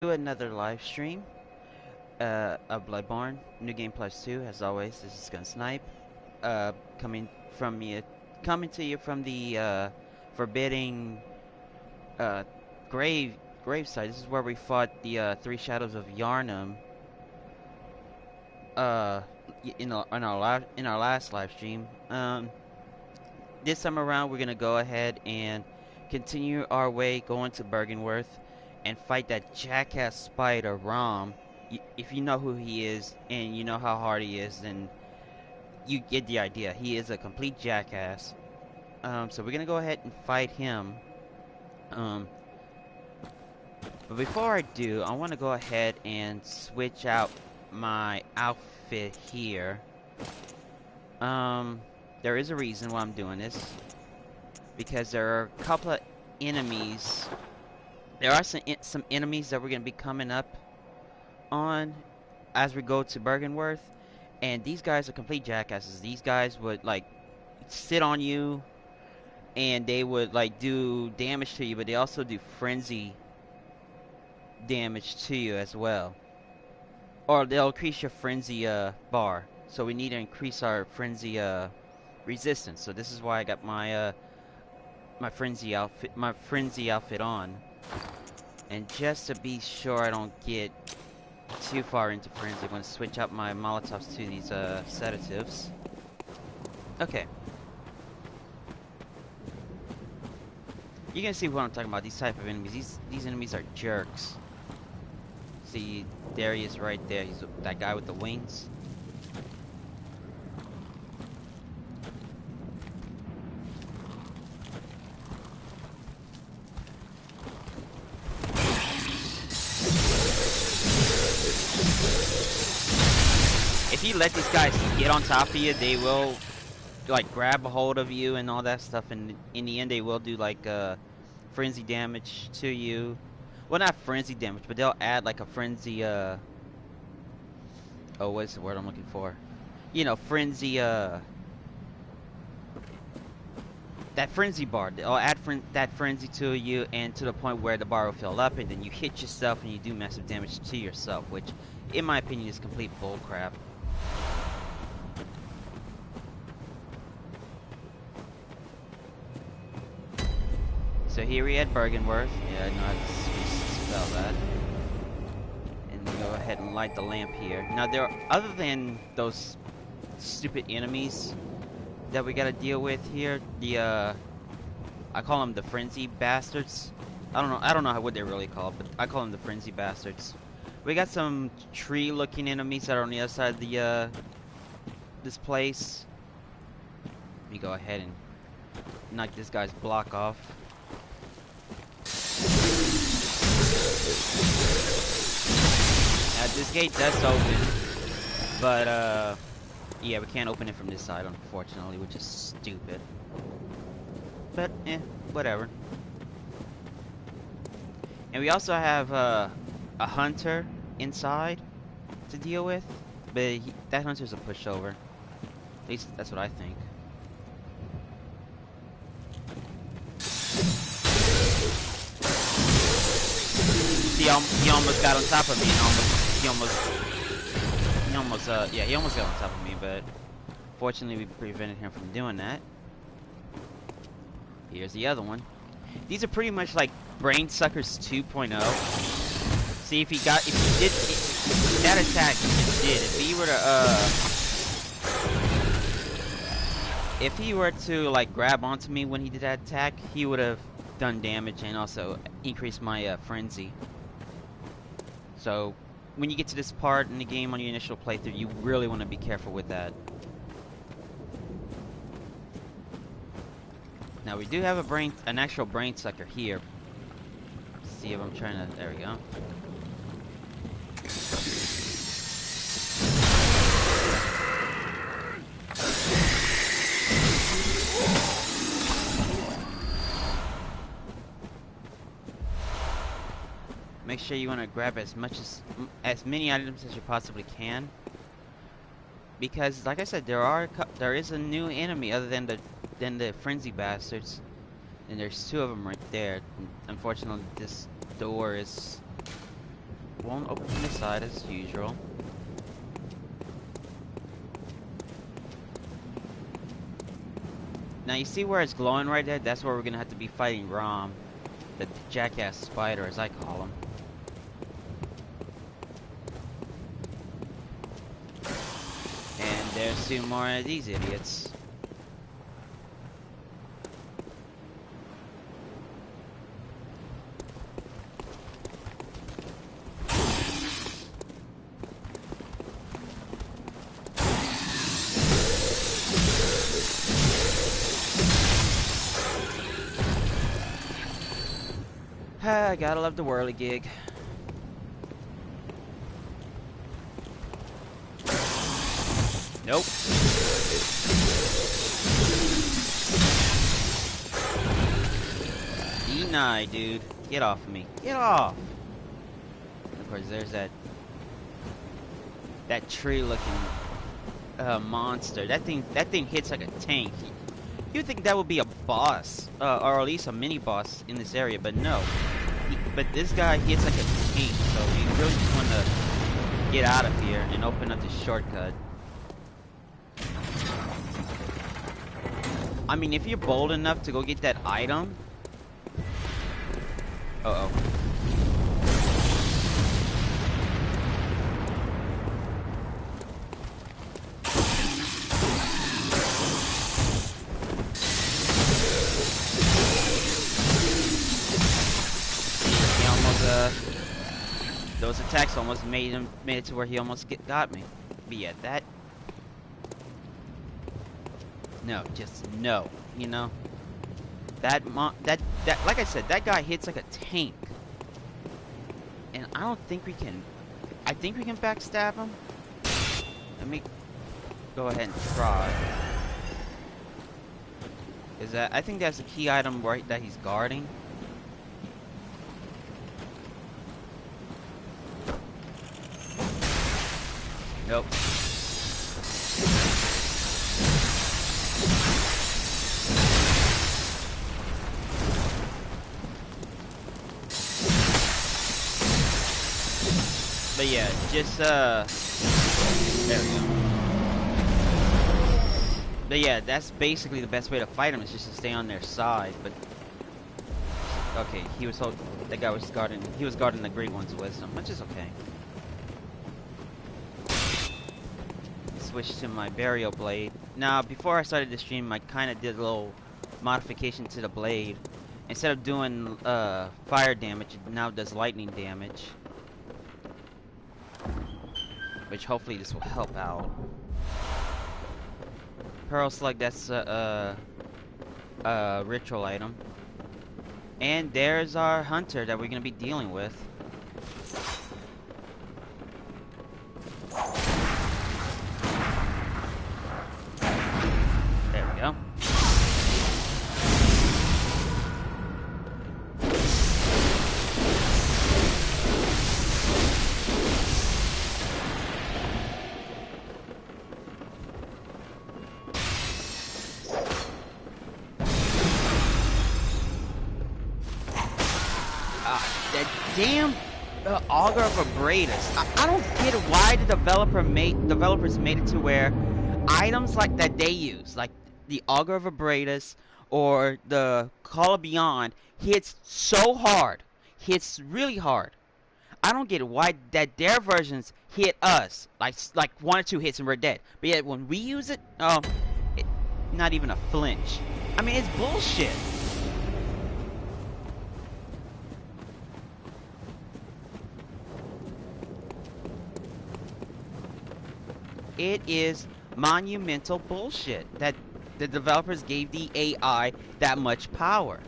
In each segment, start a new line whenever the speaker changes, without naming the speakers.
to another live stream of Bloodborne NG+2. As always, this is Gun Snipe, uh, coming from me, coming to you from the forbidding uh, grave gravesite. This is where we fought the three Shadows of Yharnam. Uh, in our last live stream. This time around, we're gonna go ahead and continue our way going to Byrgenwerth and fight that jackass spider Rom. If you know who he is and you know how hard he is, then you get the idea. He is a complete jackass. So we're gonna go ahead and fight him. Um, but before I do, I want to go ahead and switch out my outfit here. There is a reason why I'm doing this. Because there are a couple of enemies. There are some enemies that we're going to be coming up on as we go to Byrgenwerth. And these guys are complete jackasses. These guys would, like, sit on you. And they would, like, do damage to you. But they also do frenzy damage to you as well. Or they'll increase your frenzy bar. So we need to increase our frenzy resistance. So this is why I got my my frenzy outfit on. And just to be sure I don't get too far into frenzy, I'm going to switch out my molotovs to these sedatives. Okay. You can see what I'm talking about, these type of enemies. These enemies are jerks. See, there he is right there. He's that guy with the wings. If you let these guys get on top of you, they will like grab a hold of you and all that stuff, and in the end they will do like frenzy damage to you. Well, not frenzy damage, but they'll add like a frenzy oh, what's the word I'm looking for? You know, frenzy that frenzy bar. They'll add that frenzy to you, and to the point where the bar will fill up, and then you hit yourself and you do massive damage to yourself, which in my opinion is complete bullcrap. So here we at Byrgenwerth. Yeah, I know how to spell that. And go ahead and light the lamp here. Now, there are, other than those stupid enemies that we gotta deal with here, the I call them the frenzy bastards. I don't know what they're really called, but I call them the frenzy bastards. We got some tree-looking enemies that are on the other side of the this place. Let me go ahead and knock this guy's block off. Now this gate does open, but yeah, we can't open it from this side, unfortunately, which is stupid. But whatever. And we also have a hunter inside to deal with, but that hunter's a pushover. At least that's what I think. See, he almost got on top of me, and he almost got on top of me, but fortunately we prevented him from doing that. Here's the other one. These are pretty much like Brain Suckers 2.0. See, if he did that attack, if he were to like grab onto me when he did that attack, he would have done damage and also increased my frenzy. So when you get to this part in the game on your initial playthrough, you really want to be careful with that. Now we do have an actual brain sucker here. Let's see if I'm trying to. There we go. Make sure you want to grab as many items as you possibly can, because, like I said, there is a new enemy other than the frenzy bastards, and there's two of them right there. Unfortunately, this door is won't open from the side as usual. Now you see where it's glowing right there? That's where we're gonna have to be fighting Rom. The jackass spider, as I call him. And there's two more of these idiots. I gotta love the whirly gig. Nope. Denied, dude. Get off of me. Get off! And of course, there's that tree-looking monster. That thing hits like a tank. You'd think that would be a boss, or at least a mini-boss in this area, but no. But this guy hits like a tank, so you really just want to get out of here and open up the shortcut. I mean, if you're bold enough to go get that item... Uh-oh. Those attacks almost made it to where he almost got me. But yeah, that... No, just no. You know? That like I said, that guy hits like a tank. And I don't think we can... I think we can backstab him. Let me go ahead and try. Is that... I think that's a key item right that he's guarding. Nope. But yeah, just there we go. But yeah, that's basically the best way to fight him is just to stay on their side. But okay, that guy was guarding. He was guarding the Great One's wisdom, which is okay. Switch to my burial blade. Now, before I started the stream, I kind of did a little modification to the blade. Instead of doing fire damage, it now does lightning damage, which hopefully this will help out. Pearl Slug, that's a ritual item. And there's our hunter that we're gonna be dealing with. Go. That damn Augur of Abradus. I don't get why the developers made it to where items like that they use, like the Augur of Abradus or the Call of Beyond, hits so hard, hits really hard. I don't get why that their versions hit us like 1 or 2 hits and we're dead, but yet when we use it, not even a flinch. I mean, it's bullshit. It is monumental bullshit that the developers gave the AI that much power.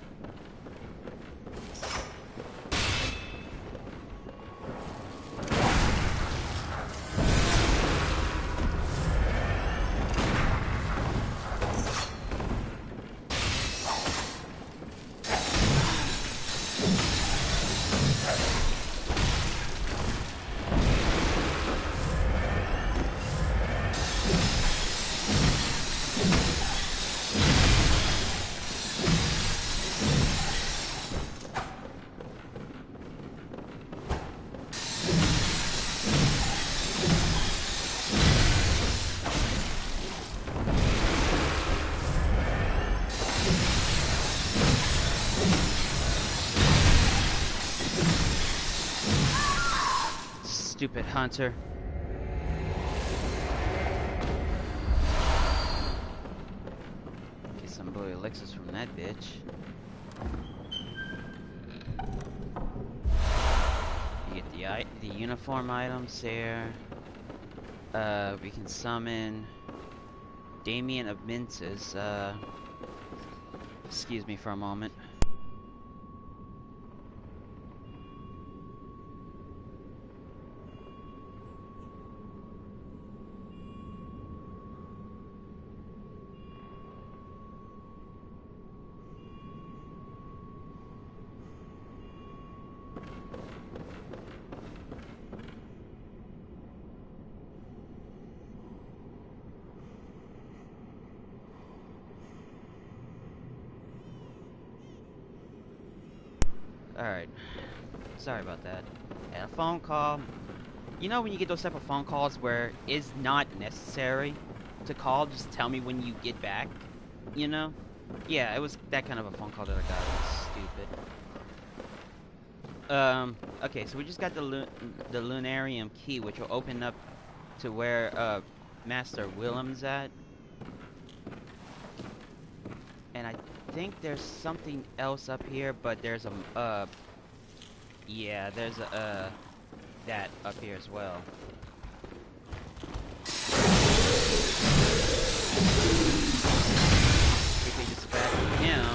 Stupid hunter. Get some blue elixirs from that bitch. You get the uniform items there. We can summon Damien of Minces. Excuse me for a moment. Alright. Sorry about that. Yeah, a phone call. You know when you get those type of phone calls where it's not necessary to call, just tell me when you get back? You know? Yeah, it was that kind of a phone call that I got. It was stupid. Okay, so we just got the Lunarium key, which will open up to where, Master Willem's at. And I think there's something else up here, but there's a, yeah, there's a, that up here as well. We can dispatch him.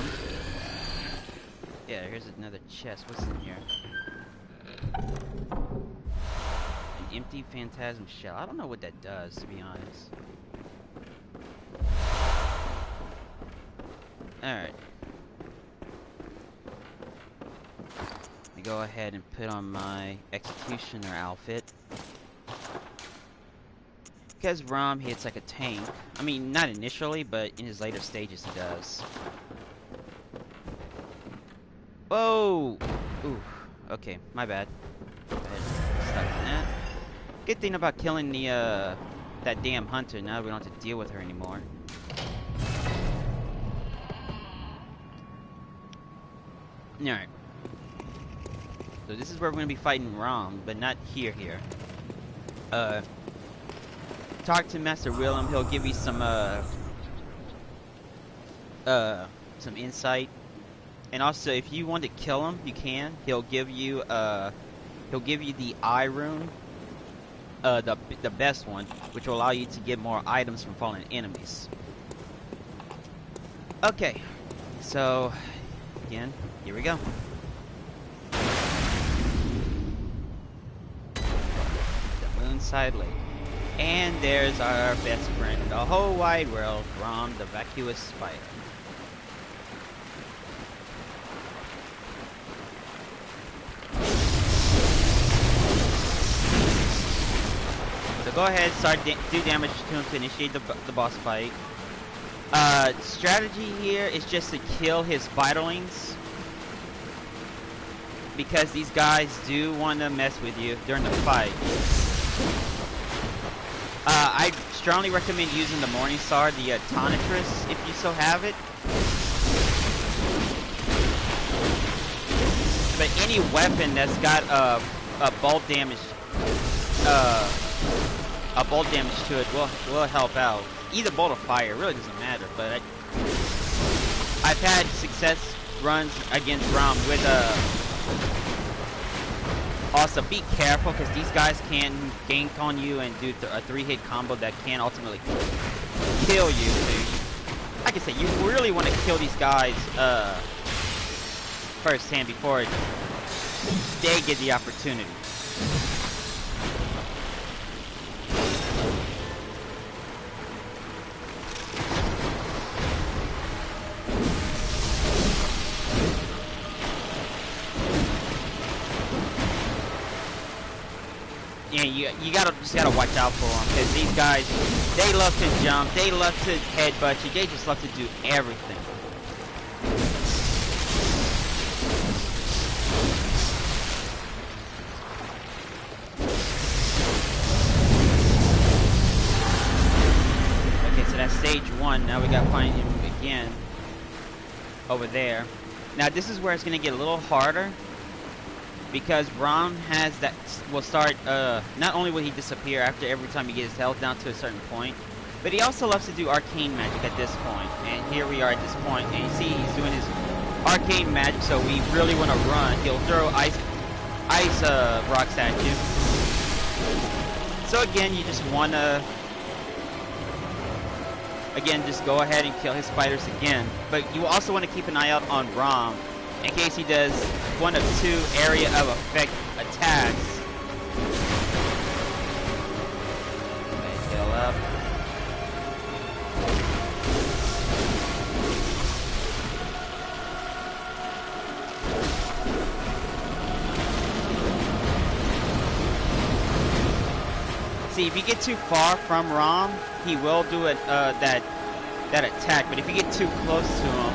Yeah, here's another chest. What's in here? An empty phantasm shell. I don't know what that does, to be honest. Alright. Let me go ahead and put on my executioner outfit. Because Rom hits like a tank. I mean, not initially, but in his later stages he does. Whoa! Ooh. Okay, my bad. Go ahead. Stop that. Good thing about killing the, that damn hunter, now we don't have to deal with her anymore. Alright. So this is where we're gonna be fighting Rom, but not here. Talk to Master Willem, he'll give you some insight. And also if you want to kill him, you can. He'll give you the eye rune. The best one, which will allow you to get more items from fallen enemies. Okay. So again, here we go. The Moonside Lake. And there's our best friend in the whole wide world, Rom, the Vacuous Spider. So go ahead, do damage to him to initiate the boss fight. Strategy here is just to kill his vitalings, because these guys do want to mess with you during the fight. I strongly recommend using the Morning Star, the Tonitrus, if you so have it. But any weapon that's got a bolt damage to it will help out. Either bolt or fire, it really doesn't matter. But I've had success runs against Rom with also be careful, because these guys can gank on you and do a 3-hit combo that can ultimately kill you. So like I said, you really want to kill these guys firsthand before they get the opportunity. Yeah, you just gotta watch out for them, because these guys, they love to jump, they love to headbutt you, they just love to do everything. Okay, so that's stage 1. Now we gotta find him again over there. Now this is where it's gonna get a little harder. because Rom has that will start. Not only will he disappear after every time he gets his health down to a certain point, but he also loves to do arcane magic at this point. And here we are at this point, and you see he's doing his arcane magic. So we really want to run. He'll throw ice rocks at you. So again, you just wanna just go ahead and kill his spiders again. But you also want to keep an eye out on Rom in case he does one of two area of effect attacks. Okay, heal up. See, if you get too far from Rom, he will do that attack. But if you get too close to him,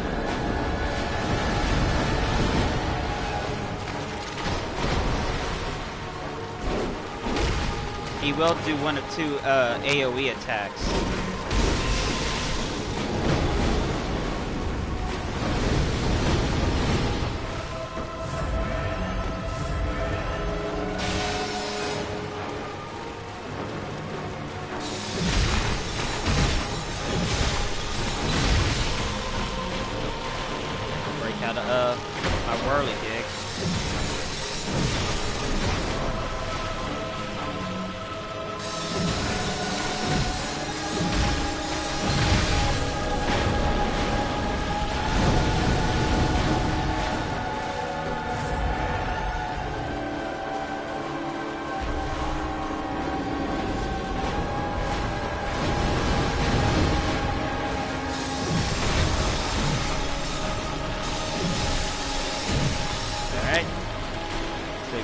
he will do one of two AoE attacks. My whirligig.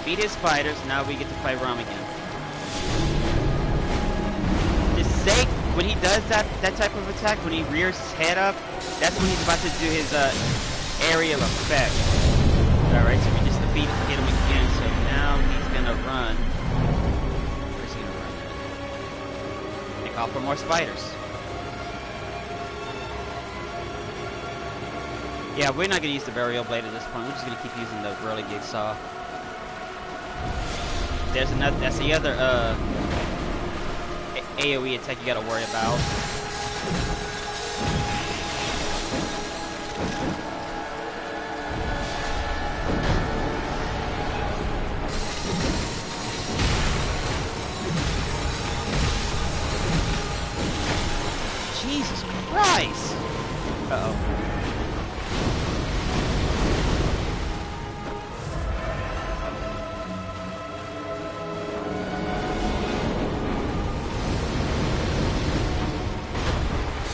Beat his fighters, now we get to fight Rom again. Just say, when he does that type of attack, when he rears his head up, that's when he's about to do his aerial effect. Alright, so we just hit him again, so now he's gonna run. Where's he gonna run? And call for more spiders. Yeah, we're not gonna use the burial blade at this point, we're just gonna keep using the whirligig saw. There's another. That's the other AoE attack you gotta worry about. Jesus Christ! Uh-oh.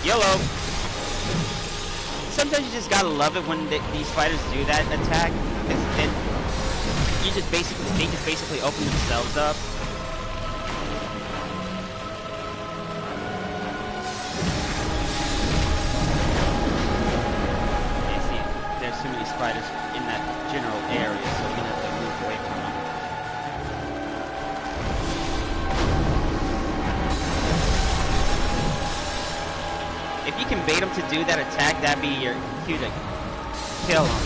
Yellow. Sometimes you just gotta love it when these fighters do that attack. They just basically open themselves up. Yeah, see, there's too many spiders in that general area, so we're gonna have to move away from them. If you can bait him to do that attack, that'd be your cue to kill him.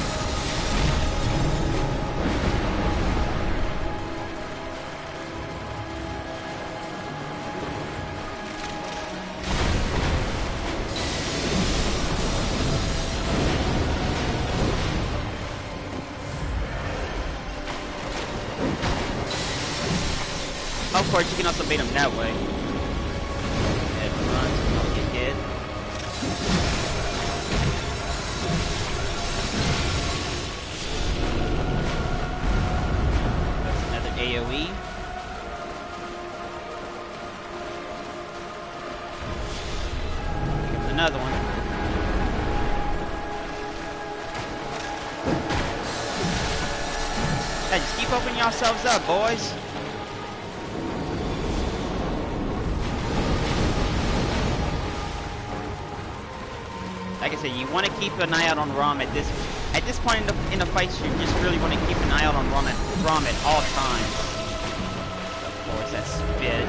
Of course, you can also bait him that way. Head run, don't get hit. AoE. Here comes another one. Hey, just keep opening yourselves up, boys. Like I said, you want to keep an eye out on Rom at this point in the fight. You just really want to keep an eye out on Rom at all times. Of course, that's spit.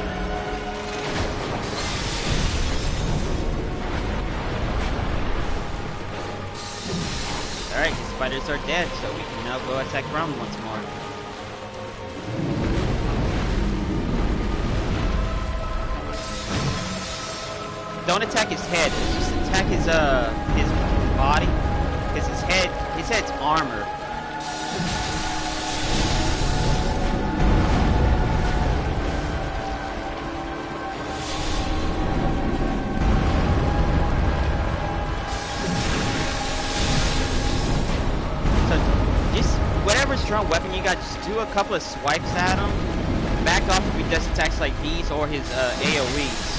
Alright, the spiders are dead, so we can now go attack Rom once more. don't attack his head. Just attack his body, because his head's armor. Whatever strong weapon you got, just do a couple of swipes at him. Back off if he does attacks like these or his AoEs.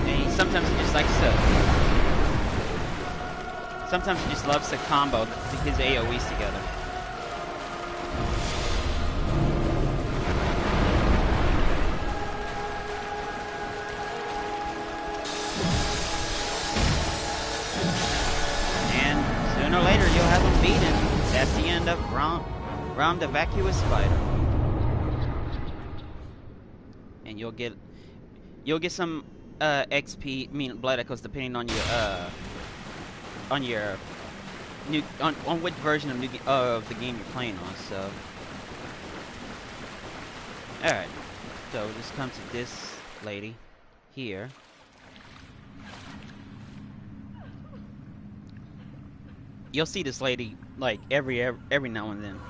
And sometimes he just likes to... Sometimes he just loves to combo his AoEs together. And sooner or later you'll have him beaten. That's the end of Rom the Vacuous fighter. And you'll get some XP, blood echoes, depending on your on which version of the game you're playing on. So, all right. So we'll just come to this lady here. You'll see this lady like every now and then.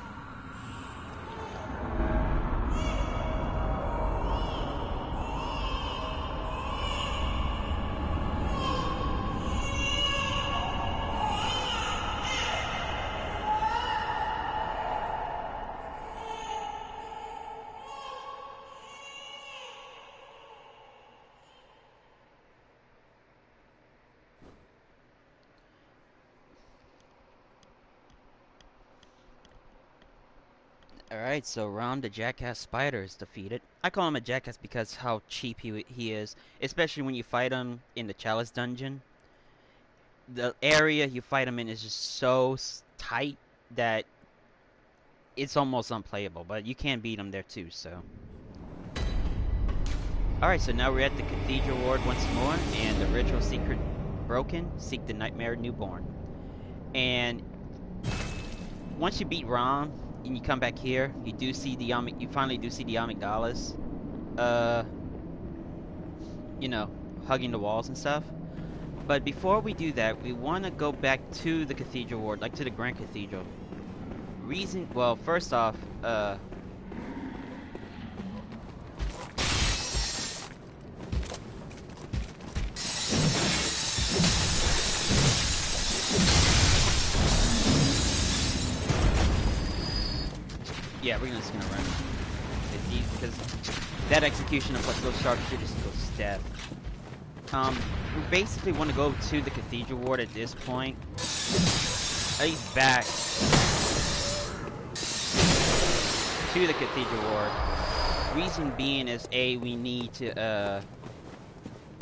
Alright, so Rom the Jackass Spider is defeated. I call him a jackass because how cheap he is, especially when you fight him in the Chalice dungeon. The area you fight him in is just so tight that it's almost unplayable, but you can beat him there too, so. Alright, so now we're at the Cathedral Ward once more, and the ritual secret broken, seek the Nightmare Newborn. And once you beat Rom, and you come back here, you finally do see the amygdalas, you know, hugging the walls and stuff. But before we do that, we want to go back to the Cathedral Ward, like to the Grand Cathedral. Well, first off, yeah, we're just gonna run because that execution of let's go sharpshooter just go stab. We basically want to go to the Cathedral Ward at this point. He's back to the Cathedral Ward. Reason being is we need to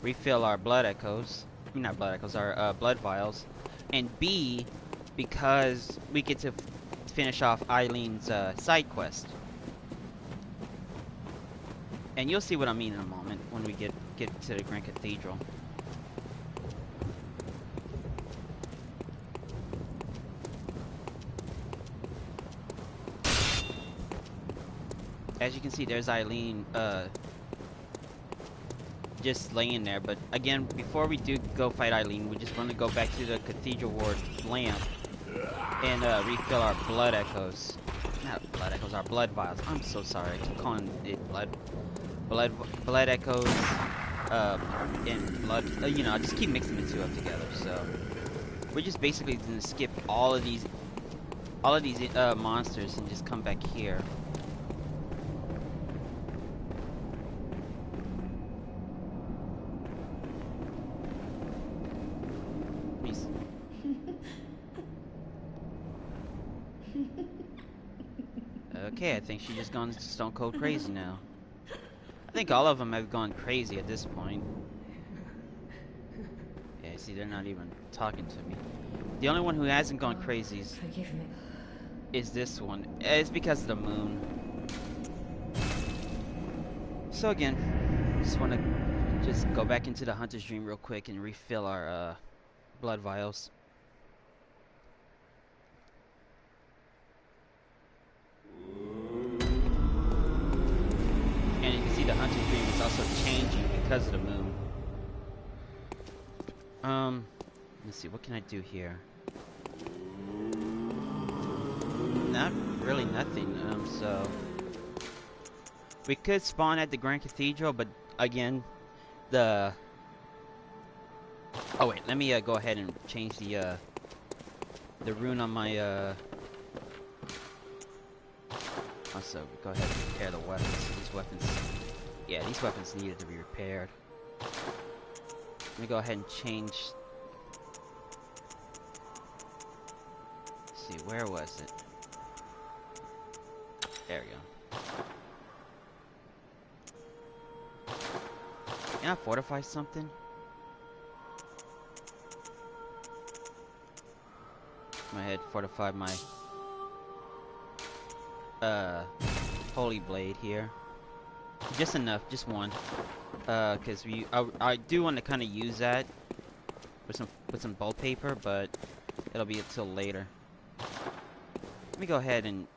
refill our blood echoes. I mean, not blood echoes, our blood vials, and B, because we get to finish off Eileen's side quest. And you'll see what I mean in a moment when we get to the Grand Cathedral. As you can see, there's Eileen just laying there. But again, before we do go fight Eileen, we just want to go back to the Cathedral Ward lamp and refill our blood echoes. Not blood echoes, our blood vials. I'm so sorry, I keep calling it blood echoes, and blood. You know, I just keep mixing the two up together. So we're just basically gonna skip all of these monsters and just come back here. Okay, I think she's just gone stone cold crazy now. I think all of them have gone crazy at this point. Yeah, see, they're not even talking to me. The only one who hasn't gone crazy is this one. It's because of the moon. So again, just want to just go back into the hunter's dream real quick and refill our blood vials. And you can see the hunter's dream is also changing because of the moon. Let's see, what can I do here? Not really nothing, so we could spawn at the Grand Cathedral, but again, oh wait, let me go ahead and change the rune on my also go ahead and repair the weapons. These weapons, yeah, these weapons needed to be repaired. Let me go ahead and change. Let's see, where was it? There we go. Can I fortify something? My head fortify my holy blade here. Just enough, just one. Cause I do want to kind of use that with some bolt paper, but it'll be until later. Let me go ahead and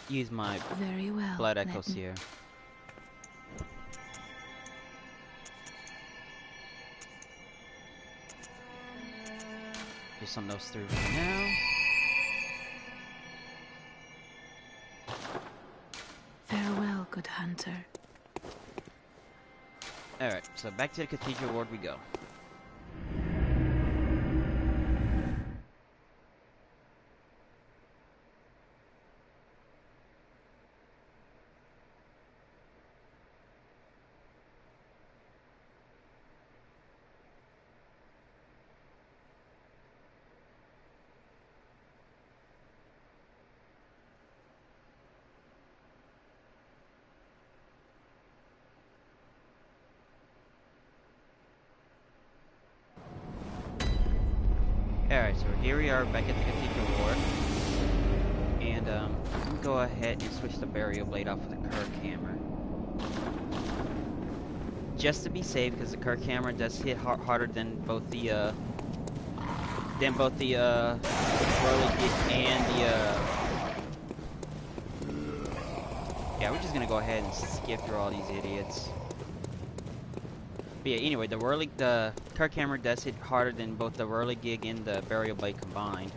use my
very well,
blood echoes here. Just some those through for now.
Farewell, good hunter.
Alright, so back to the Cathedral Ward we go. Alright, so here we are back at the Cathedral Ward. And I'm gonna go ahead and switch the burial blade off of the Kirk hammer. Just to be safe, because the Kirk hammer does hit harder than both the Whirligig and the yeah, we're just gonna go ahead and skip through all these idiots. But yeah, anyway, the Kirk hammer does hit harder than both the Whirligig and the burial blade combined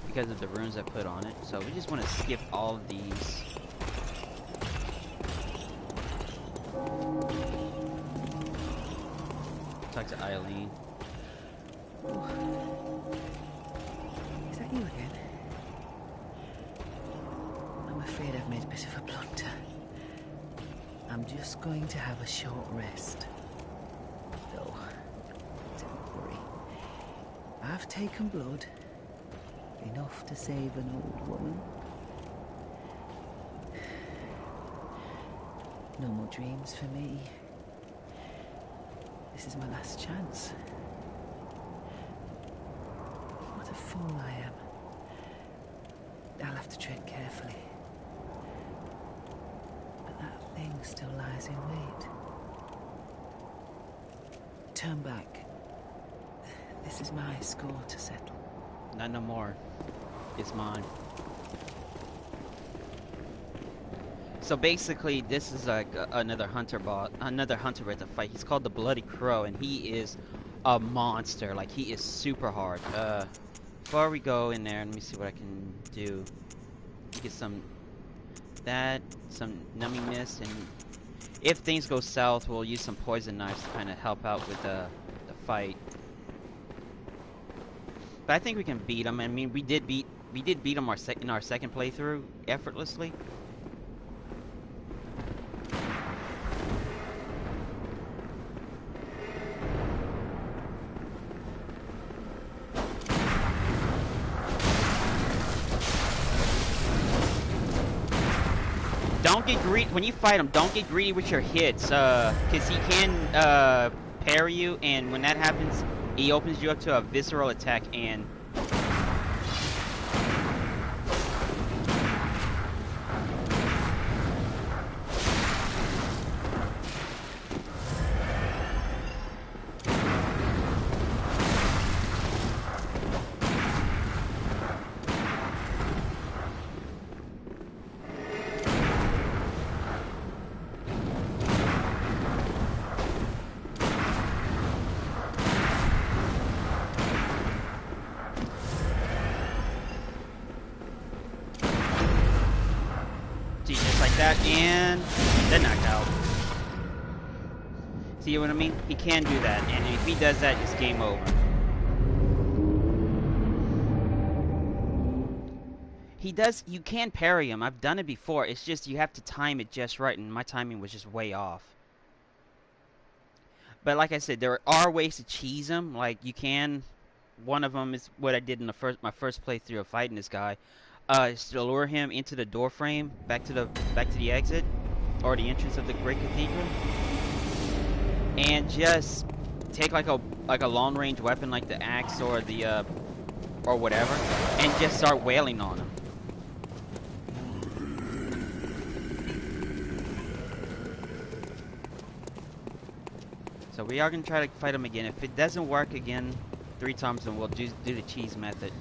because of the runes I put on it. So we just want to skip all of these. Talk to Eileen.
Is that you again? I'm afraid I've made a bit of a blunder. I'm just going to have a short rest. Though, don't worry. I've taken blood. Enough to save an old woman. No more dreams for me. This is my last chance. What a fool I am. I'll have to tread carefully. But that thing still lies in wait. Turn back. This is my score to settle.
Not no more. It's mine. So basically, this is like another hunter boss, another hunter with a fight. He's called the Bloody Crow, and he is a monster. Like, he is super hard. Before we go in there, let me see what I can do. Get some numbing mist, and if things go south, we'll use some poison knives to kind of help out with the fight. But I think we can beat him. I mean, we did beat him in our second playthrough effortlessly. Don't get greedy when you fight him. Don't get greedy with your hits, because he can parry you, and when that happens, he opens you up to a visceral attack. And that, and then knock out. See what I mean? He can do that, and if he does that, it's game over. He does, you can parry him. I've done it before. It's just you have to time it just right, and my timing was just way off. But like I said, there are ways to cheese him. Like you can, one of them is what I did in my first playthrough of fighting this guy, is to lure him into the door frame, back to the exit, or the entrance of the Great Cathedral, and just take like a long range weapon like the axe or the or whatever, and just start wailing on him. So we are going to try to fight him again. If it doesn't work again 3 times, then we'll do the cheese method.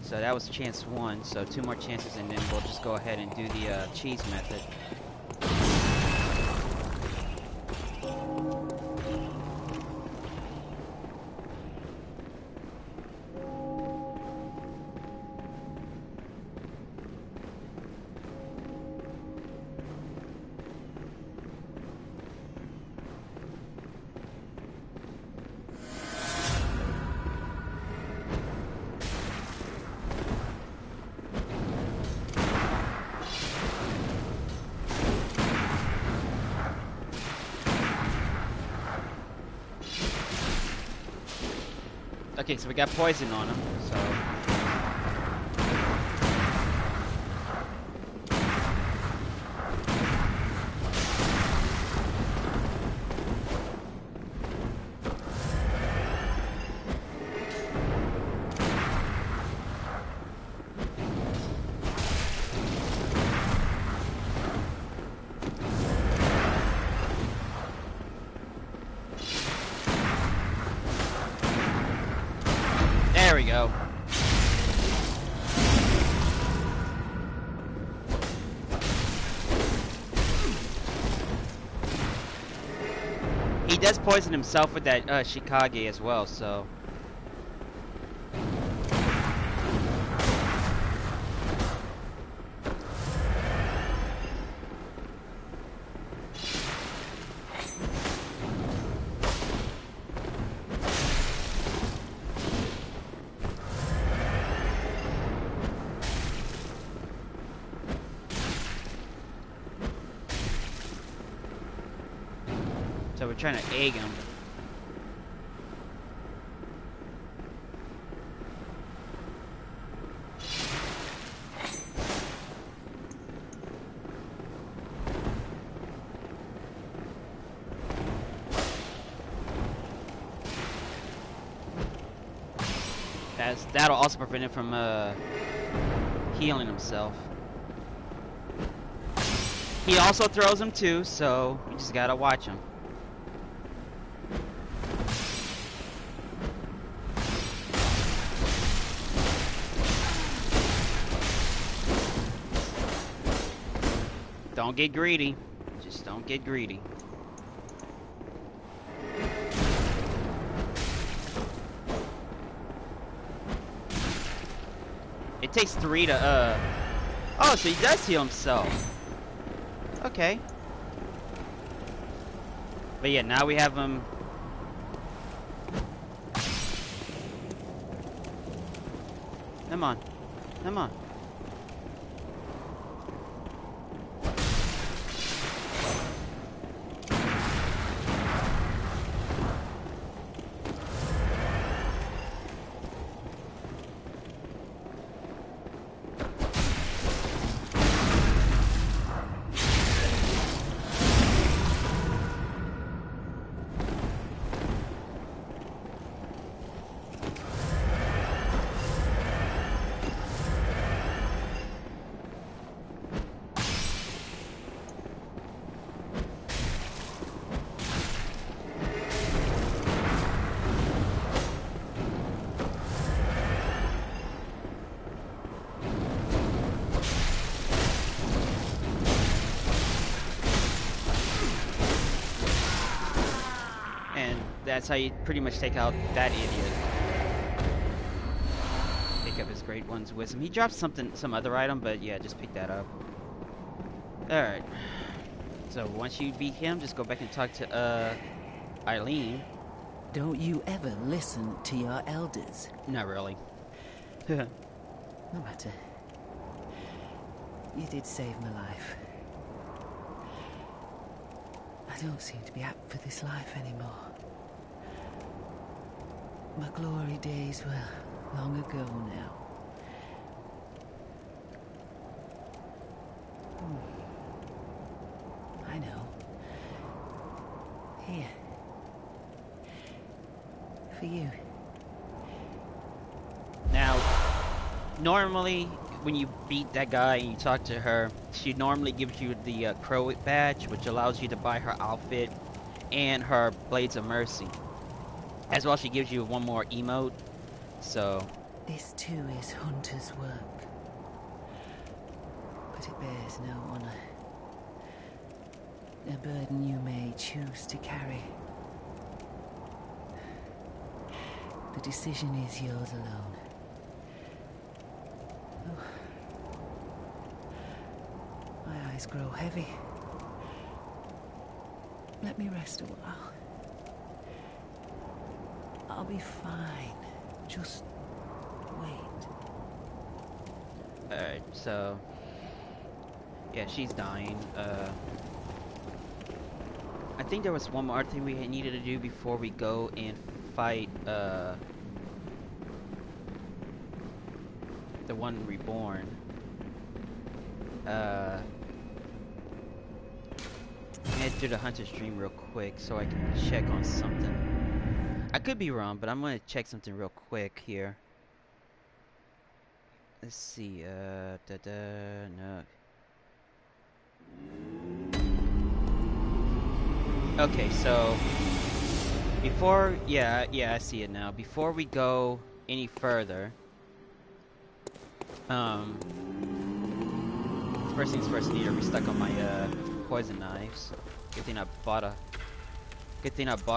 So that was chance 1, so 2 more chances, and then we'll just go ahead and do the cheese method. Okay, so we got poison on him, so... There we go. He does poison himself with that Shikage as well, so... So we're trying to egg him. That'll also prevent him from healing himself. He also throws him too, so you just gotta watch him. Don't get greedy. Just don't get greedy. It takes 3 to, Oh, so he does heal himself. Okay. But yeah, now we have him... Come on. Come on. That's how you pretty much take out that idiot. Pick up his Great One's wisdom. He dropped some other item, but yeah, just pick that up. Alright. So once you beat him, just go back and talk to Eileen.
Don't you ever listen to your elders?
Not really.
No matter. You did save my life. I don't seem to be apt for this life anymore. My glory days were long ago now. I know. Here. For you.
Now, normally, when you beat that guy and you talk to her, she normally gives you the Crow badge, which allows you to buy her outfit and her Blades of Mercy. As well, she gives you one more emote, so...
This too is Hunter's work. But it bears no honor. A burden you may choose to carry. The decision is yours alone. Oh. My eyes grow heavy. Let me rest a while. I'll be fine. Just wait.
Alright, so... Yeah, she's dying. I think there was one more thing we needed to do before we go and fight, the One Reborn. Head through the Hunter stream real quick so I can check on something. I could be wrong, but I'm gonna check something real quick here. Let's see, no. Okay, so before, yeah, I see it now. Before we go any further, first things first, I need to restock on my poison knives. Good thing I bought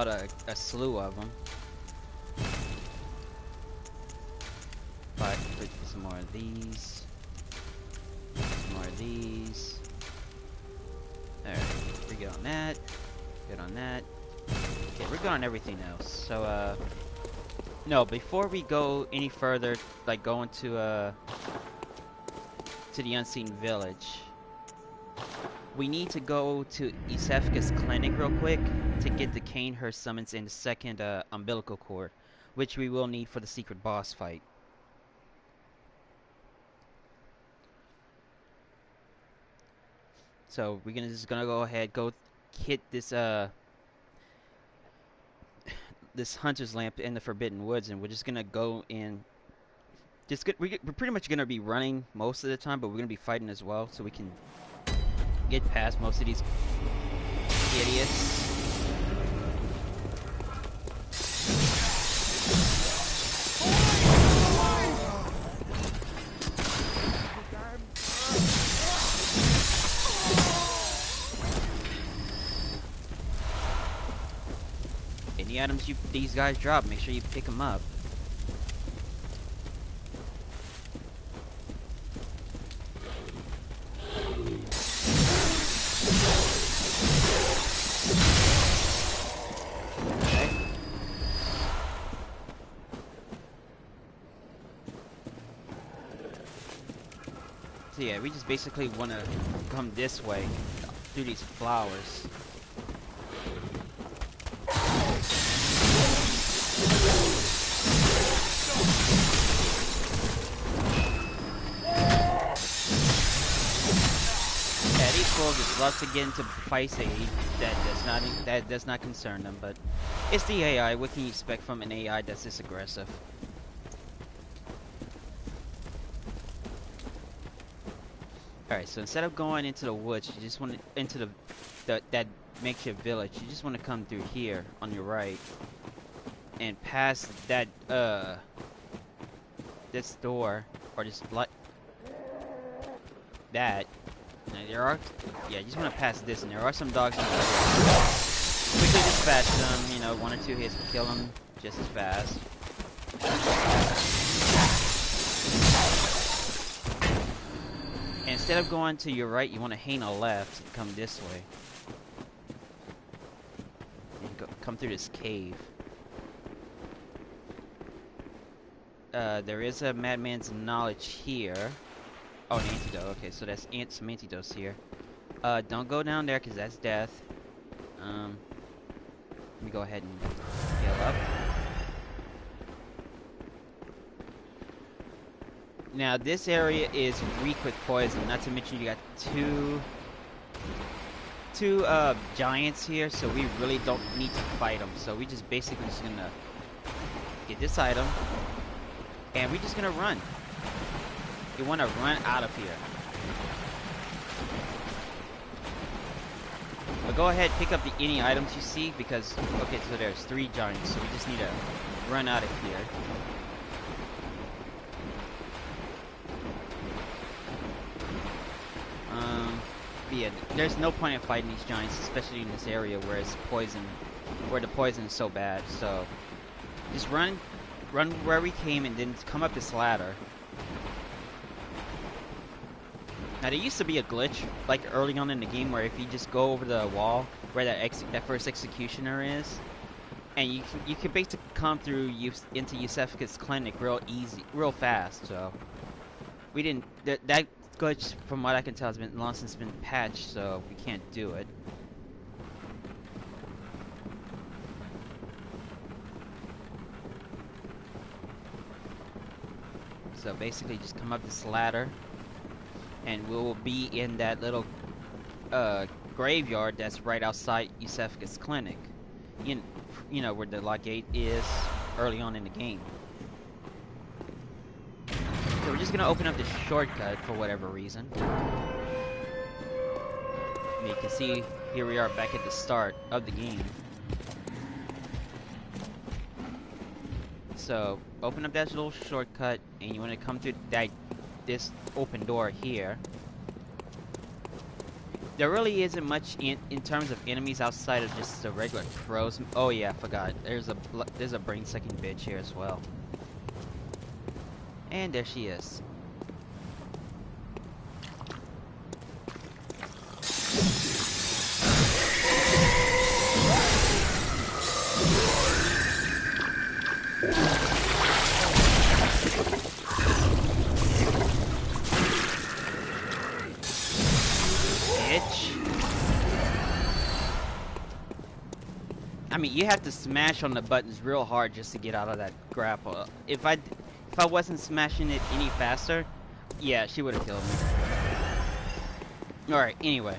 a slew of them. But some more of these, some more of these. Alright, we're good on that. Good on that. Okay, we're good on everything else. So, no, before we go any further, like going to the Unseen Village, we need to go to Isefka's clinic real quick to get the Canehurst summons and the second umbilical cord, which we will need for the secret boss fight. So we're just gonna go ahead, go hit this this hunter's lamp in the Forbidden Woods, and we're just gonna go in. We're pretty much gonna be running most of the time, but we're gonna be fighting as well, so we can get past most of these idiots. Any items these guys drop, make sure you pick them up. Okay. So yeah, we just basically want to come this way through these flowers. Just love to get into fights that does not concern them, but it's the AI. What can you expect from an AI that's this aggressive? Alright, so instead of going into the woods, you just want to into that makeshift village. You just want to come through here on your right and past that this door, or just like that. Now, yeah, you just want to pass this, and there are some dogs in the way. Quickly dispatch them, you know, 1 or 2 hits will kill them just as fast. And instead of going to your right, you want to hang a left and come this way. And come through this cave. There is a madman's knowledge here. Oh, an antidote. Okay, so that's some antidotes here. Don't go down there because that's death. Let me go ahead and heal up. Now this area is weak with poison. Not to mention you got two giants here, so we really don't need to fight them. So we just basically just gonna get this item, and we're just gonna run. You want to run out of here. But go ahead, pick up any items you see because okay, so there's 3 giants, so we just need to run out of here. Yeah, there's no point in fighting these giants, especially in this area where it's poison, where the poison is so bad. So just run where we came and then come up this ladder. Now there used to be a glitch like early on in the game where if you just go over the wall where that first executioner is, and you can basically come through into Yusefka's clinic real fast. So we didn't that glitch, from what I can tell, has been long since been patched, so we can't do it. So basically, just come up this ladder, and we'll be in that little graveyard that's right outside Yusefka's clinic. You know where the lock gate is early on in the game. So we're just gonna open up this shortcut for whatever reason. And you can see here we are back at the start of the game. So open up that little shortcut, and you want to come through this open door here. There really isn't much in terms of enemies outside of just the regular crows. Oh yeah, I forgot. There's a brain-sucking bitch here as well. And there she is. I mean, you have to smash on the buttons real hard just to get out of that grapple. If I wasn't smashing it any faster, yeah, she would have killed me. Alright, anyway.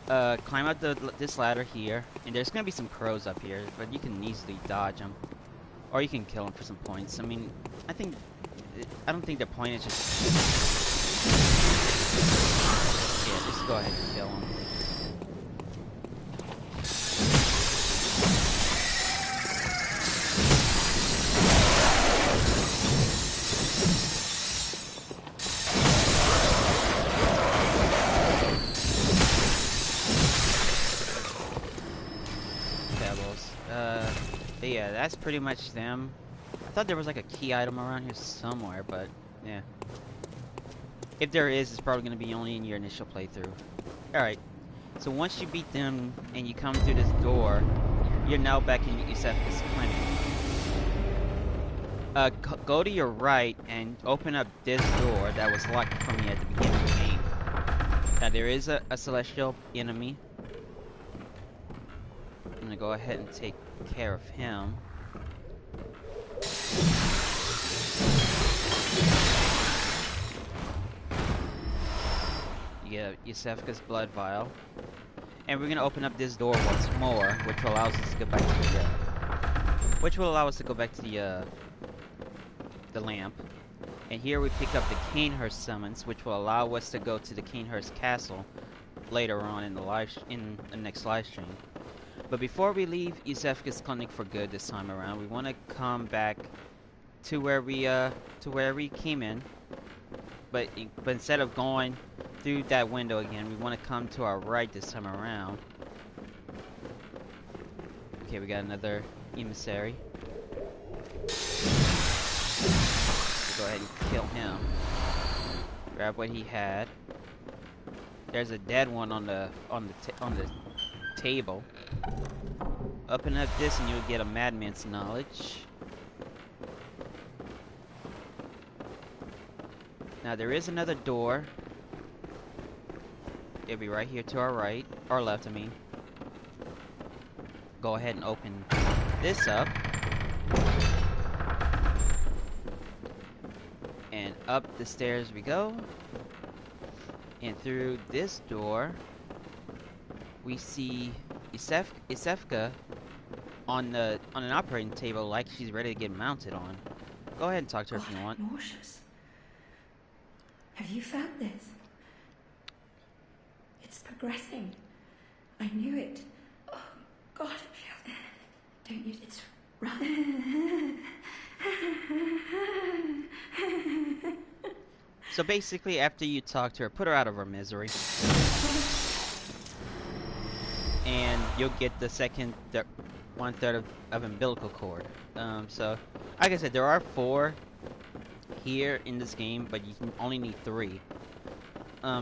Climb up this ladder here, and there's gonna be some crows up here, but you can easily dodge them. Or you can kill them for some points. I mean, I don't think the point is just... Yeah, just go ahead and kill them. Yeah, that's pretty much them. I thought there was like a key item around here somewhere, but yeah. If there is, it's probably going to be only in your initial playthrough. Alright, so once you beat them and you come through this door, you're now back in Yusefka's clinic. Go to your right and open up this door that was locked from you at the beginning of the game. Now there is a celestial enemy. I'm going to go ahead and take care of him. You get Yusefka's blood vial, and we're gonna open up this door once more, which will allow us to go back to the lamp. And here we pick up the Canehurst summons, which will allow us to go to the Canehurst castle later on in the next live stream. But before we leave Yusefka's clinic for good this time around, we want to come back to where we came in. But instead of going through that window again, we want to come to our right this time around. Okay, we got another emissary. We'll go ahead and kill him. Grab what he had. There's a dead one on the table. Open up this and you'll get a madman's knowledge. Now there is another door. It'll be right here to our right, or left, I mean. Go ahead and open this up. And up the stairs we go. And through this door, we see Isefka on an operating table, like she's ready to get mounted on. Go ahead and talk to her if you want.
Nauseous. Have you felt this? It's progressing. I knew it. Oh God, it feels. Don't use this. Run.
So basically, after you talk to her, put her out of her misery. And you'll get the second, 1/3 of umbilical cord. So, like I said, there are 4 here in this game, but you can only need 3.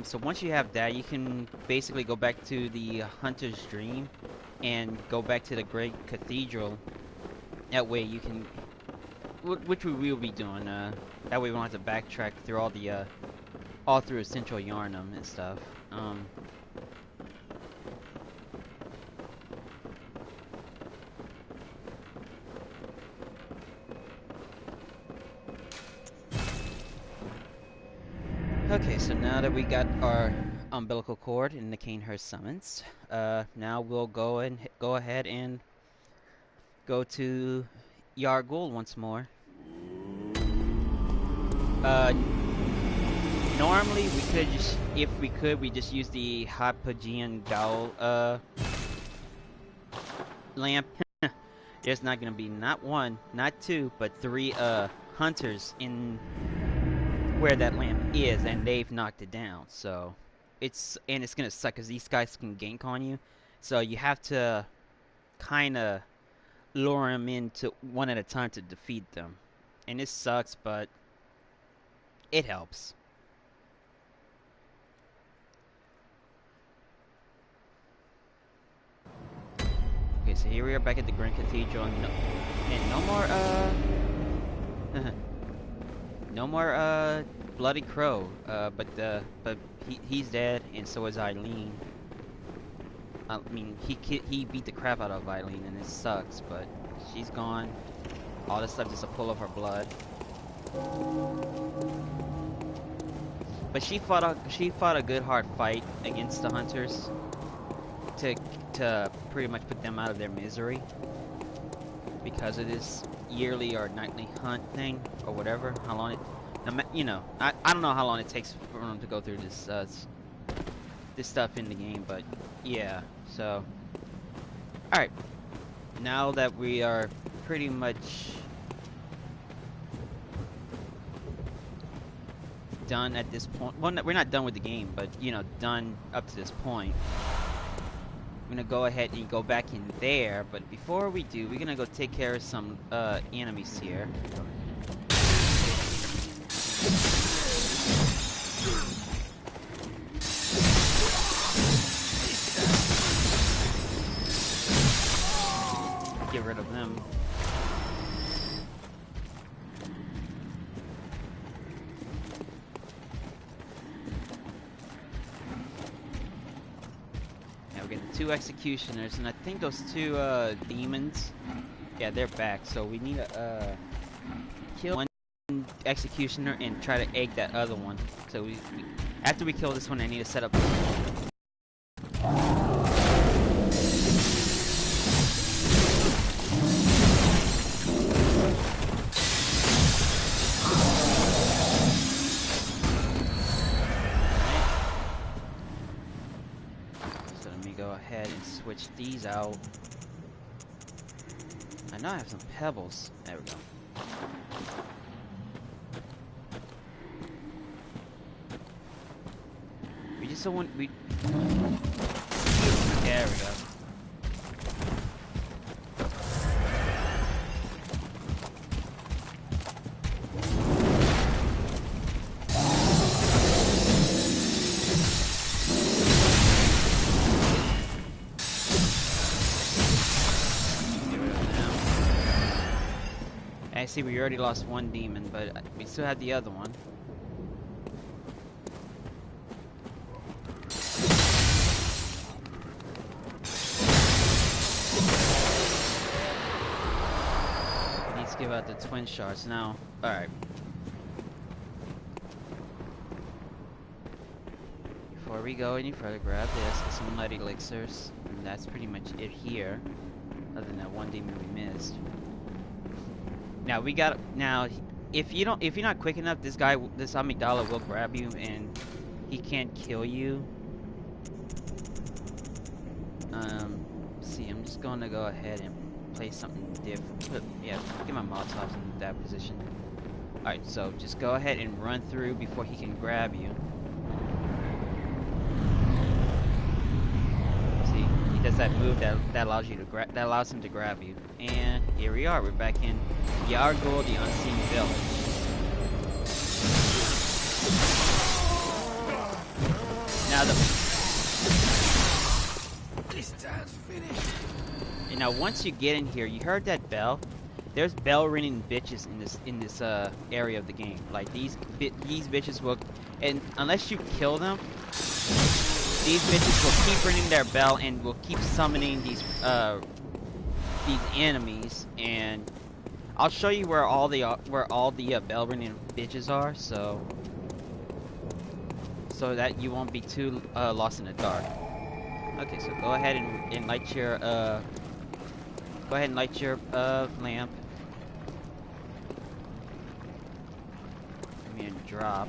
So once you have that, you can basically go back to the Hunter's Dream and go back to the Great Cathedral. That way you can, which we will be doing. That way we won't have to backtrack through all through Central Yharnam and stuff. Okay, so now that we got our umbilical cord and the Canehurst summons, now we'll go ahead and go to Yargul once more. Normally we could just, if we could, we just use the Hapagian Gaul lamp. There's not gonna be not 1, not 2, but 3 hunters in where that lamp is, and they've knocked it down. So it's gonna suck because these guys can gank on you. So you have to kind of lure them into one at a time to defeat them, and it sucks, but it helps. Okay, so here we are back at the Grand Cathedral, and no more no more Bloody Crow. But he's dead, and so is Eileen. I mean, he beat the crap out of Eileen, and it sucks. But she's gone. All this stuff just to pull up her blood. But she fought a good hard fight against the hunters to pretty much put them out of their misery because of this yearly or nightly hunt thing or whatever. How long it, you know, I don't know how long it takes for them to go through this this stuff in the game, but yeah. So, all right, now that we are pretty much done at this point, well, we're not done with the game, but you know, done up to this point. I'm gonna go ahead and go back in there, but before we do, we're gonna go take care of some enemies here. Get rid of them. Now we get the 2 executioners, and I think those 2 demons, yeah, they're back. So we need to kill one executioner and try to egg that other one. So after we kill this one, I need to set up. Switch these out. I know I have some pebbles. There we go. We just don't want There we go. see we already lost one demon, but we still have the other one. Let's give out the twin shards now. Alright. Before we go any further, grab this, get some light elixirs, and that's pretty much it here. Other than that one demon we missed. Now we got if you're not quick enough, this amygdala will grab you and he can't kill you. See, I'm just gonna go ahead and play something different. Yeah, get my Molotovs in that position. Alright, so just go ahead and run through before he can grab you. See, he does that move that allows you to that allows him to grab you. And here we are. We're back in Yargul, the Unseen Village. Now
This time's finished.
And now once you get in here, you heard that bell? There's bell ringing bitches in this area of the game. Like these bitches will, and unless you kill them, these bitches will keep ringing their bell and will keep summoning these enemies. And I'll show you where all the bell ringing bitches are, so that you won't be too lost in the dark. Okay, so go ahead and light your lamp. Come here and drop.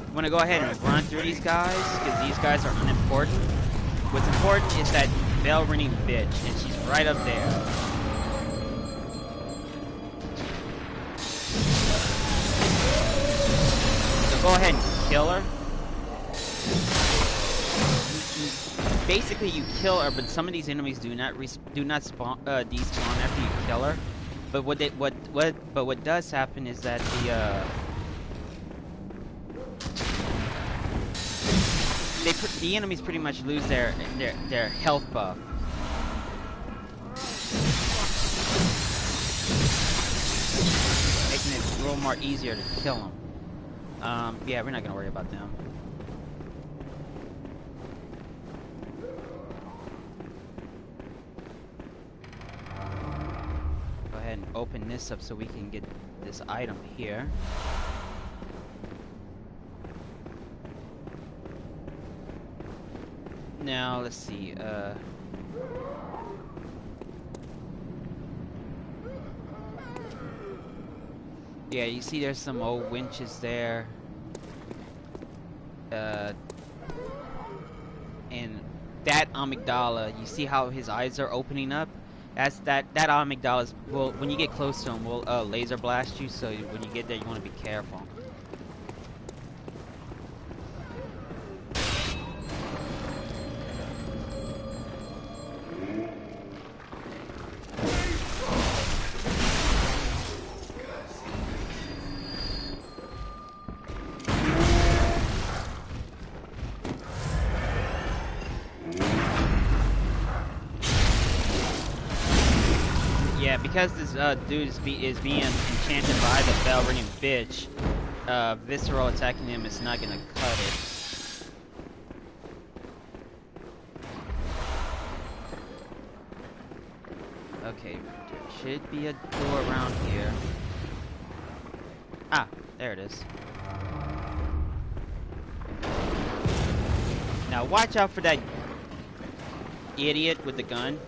I'm gonna go ahead and run through these guys because these guys are unimportant. What's important is that bell ringing bitch, and she's right up there. So go ahead and kill her. Basically, you kill her, but some of these enemies do not spawn despawn after you kill her. But what does happen is that the enemies pretty much lose their health buff. Making it a little more easier to kill them. Yeah, we're not gonna worry about them. Go ahead and open this up so we can get this item here. Now, let's see, yeah, you see there's some old winches there. And that amygdala, you see how his eyes are opening up? That amygdala will, when you get close to him, will laser blast you, so when you get there, you want to be careful. Because this dude is being enchanted by the bell ringing bitch, visceral attacking him is not gonna cut it. Okay, there should be a door around here. Ah, there it is. Now watch out for that idiot with the gun.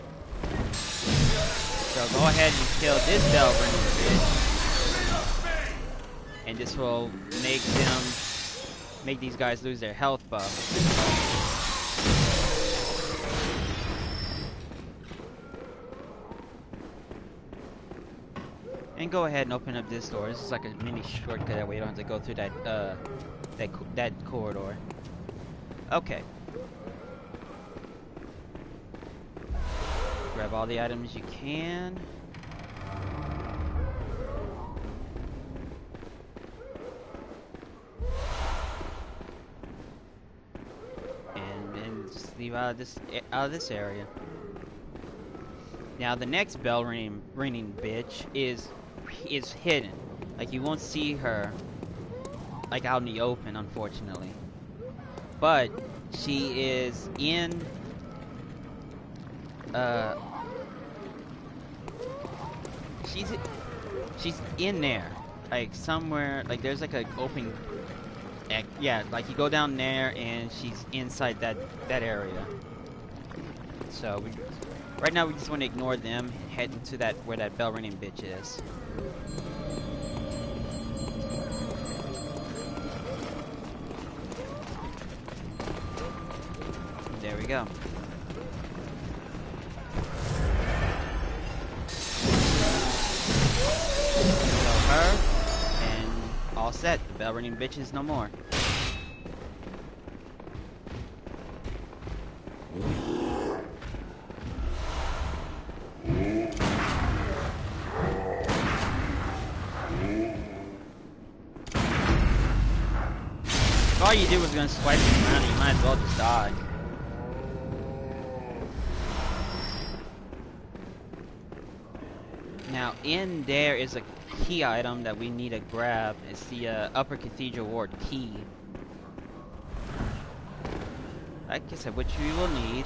So go ahead and kill this bell ringing bitch, and this will make these guys lose their health buff. And go ahead and open up this door. This is like a mini shortcut that way you don't have to go through that corridor. Okay. Grab all the items you can. And then just leave out of this area. Now the next bell ringing bitch is hidden. Like you won't see her like out in the open, unfortunately. But she is in she's in there, like somewhere. Like there's like an open, yeah. Like you go down there, and she's inside that area. So right now we just want to ignore them, and head into that where that bell ringing bitch is. There we go. Her, and all set. The bell ringing bitch is no more. If all you did was gonna swipe him around, you might as well just die. Now, in there is a key item that we need to grab. It's the Upper Cathedral Ward key. Like I said, which we will need.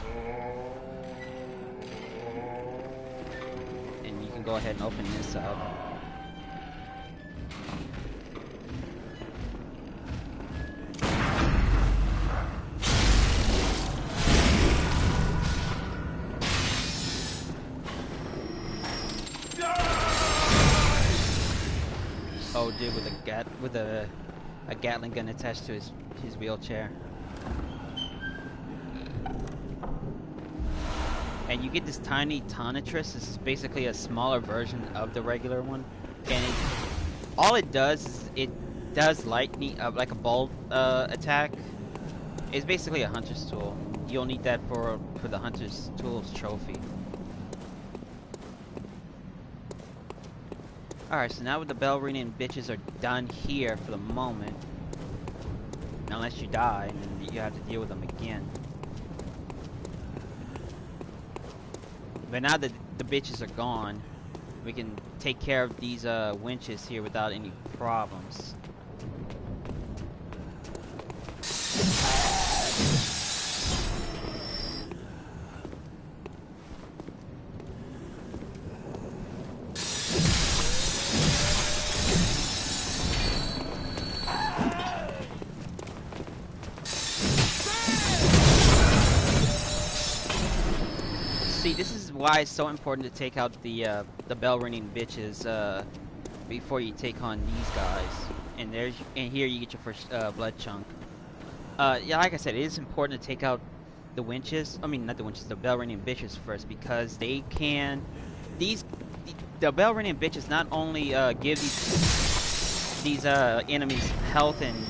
And you can go ahead and open this up. Oh, dude, with a Gatling gun attached to his wheelchair. And you get this tiny Tonitrus. This is basically a smaller version of the regular one. And all it does is it does lightning, like a bolt attack. It's basically a hunter's tool. You'll need that for the hunter's tools trophy. Alright, so now with the bell ringing bitches are done here for the moment. Unless you die, and then you have to deal with them again. But now that the bitches are gone, we can take care of these winches here without any problems. See, this is why it's so important to take out the bell ringing bitches before you take on these guys. And here you get your first blood chunk. Yeah, like I said, it is important to take out the winches. I mean, not the winches, the bell ringing bitches first, because they can. The bell ringing bitches not only give these enemies health and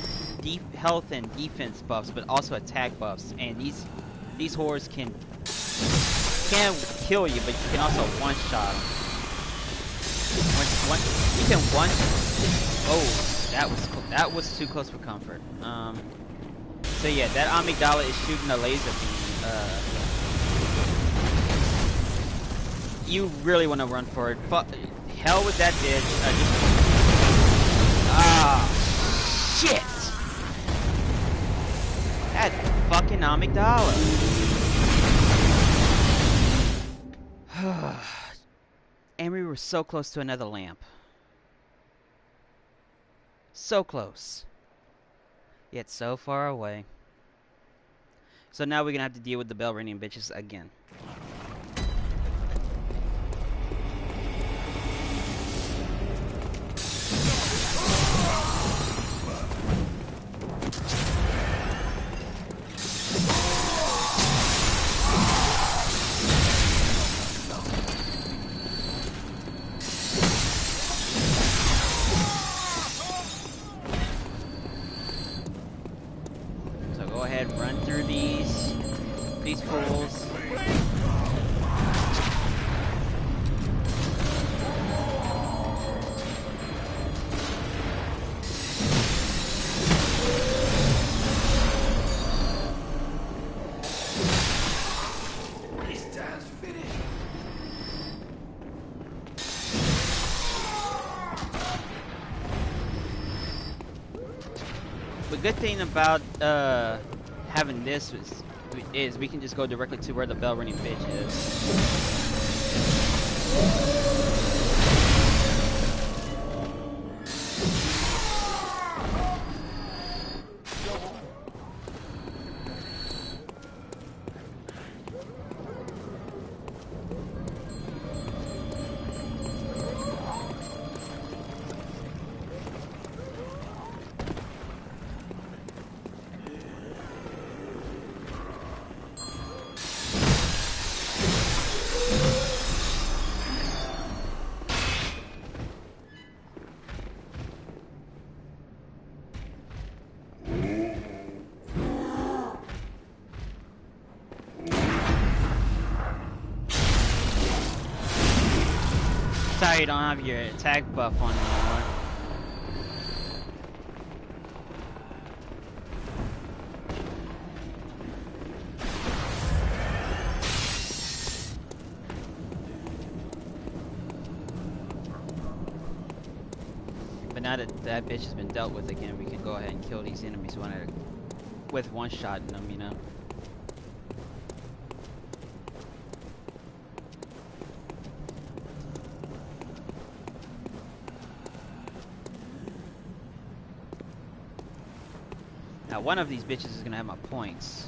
defense buffs, but also attack buffs. And these whores can kill you, but you can also one-shot them. You can one. Oh, that was too close for comfort. So yeah, that amygdala is shooting a laser beam. You really want to run for it. Hell with that ditch. Shit! That fucking amygdala. And we were so close to another lamp. So close. Yet so far away. So now we're gonna have to deal with the bell ringing bitches again. The good thing about having this is we can just go directly to where the bell ringing bitch is. Sorry you don't have your attack buff on anymore. But now that that bitch has been dealt with again, we can go ahead and kill these enemies with one shot in them, you know. Now one of these bitches is gonna have my points.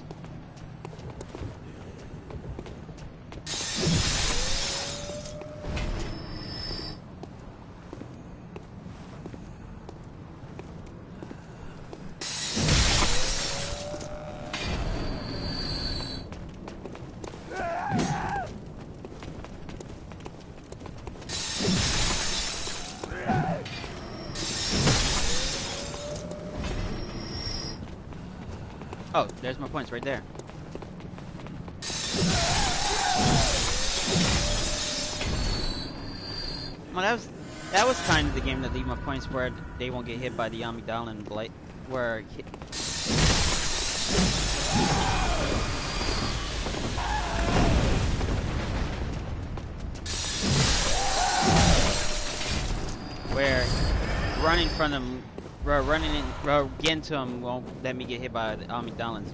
Oh, there's my points right there. Well, that was kind of the game that leave my points where they won't get hit by the amygdala and blight. Where running from them. Getting to him won't let me get hit by the amygdala's,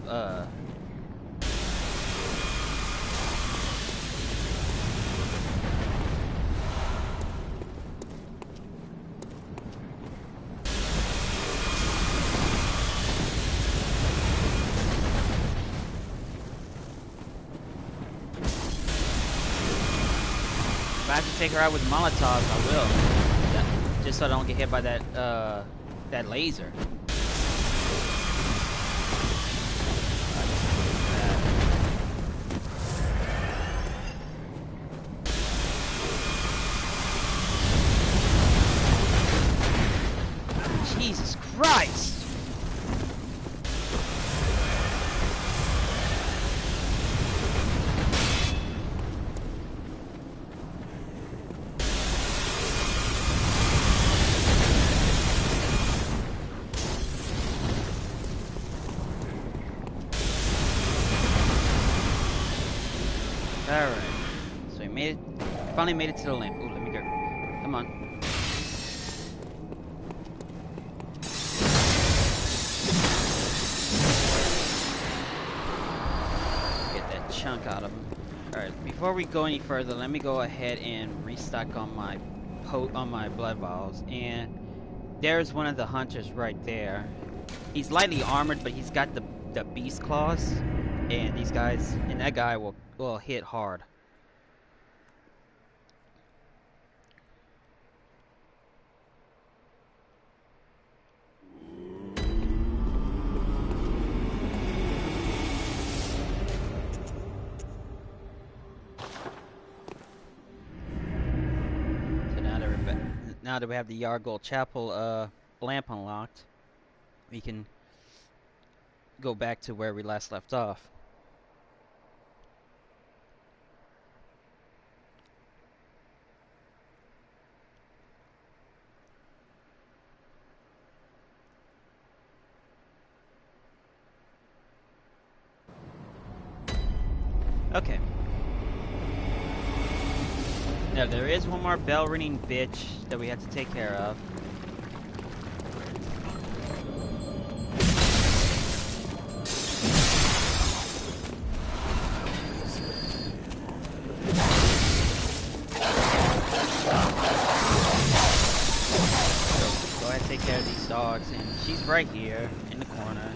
If I have to take her out with Molotovs, I will. Yeah, just so I don't get hit by that laser. Jesus Christ! Alright, so we made it, finally made it to the lamp. Ooh, let me go. Come on. Get that chunk out of him. Alright, before we go any further, let me go ahead and restock on my blood vials. And there's one of the hunters right there. He's lightly armored, but he's got the beast claws. And these guys, and that guy will hit hard. So now that we have the Yargol Chapel lamp unlocked, we can go back to where we last left off. Okay. Now there is one more bell ringing bitch that we have to take care of. care of these dogs, and she's right here in the corner.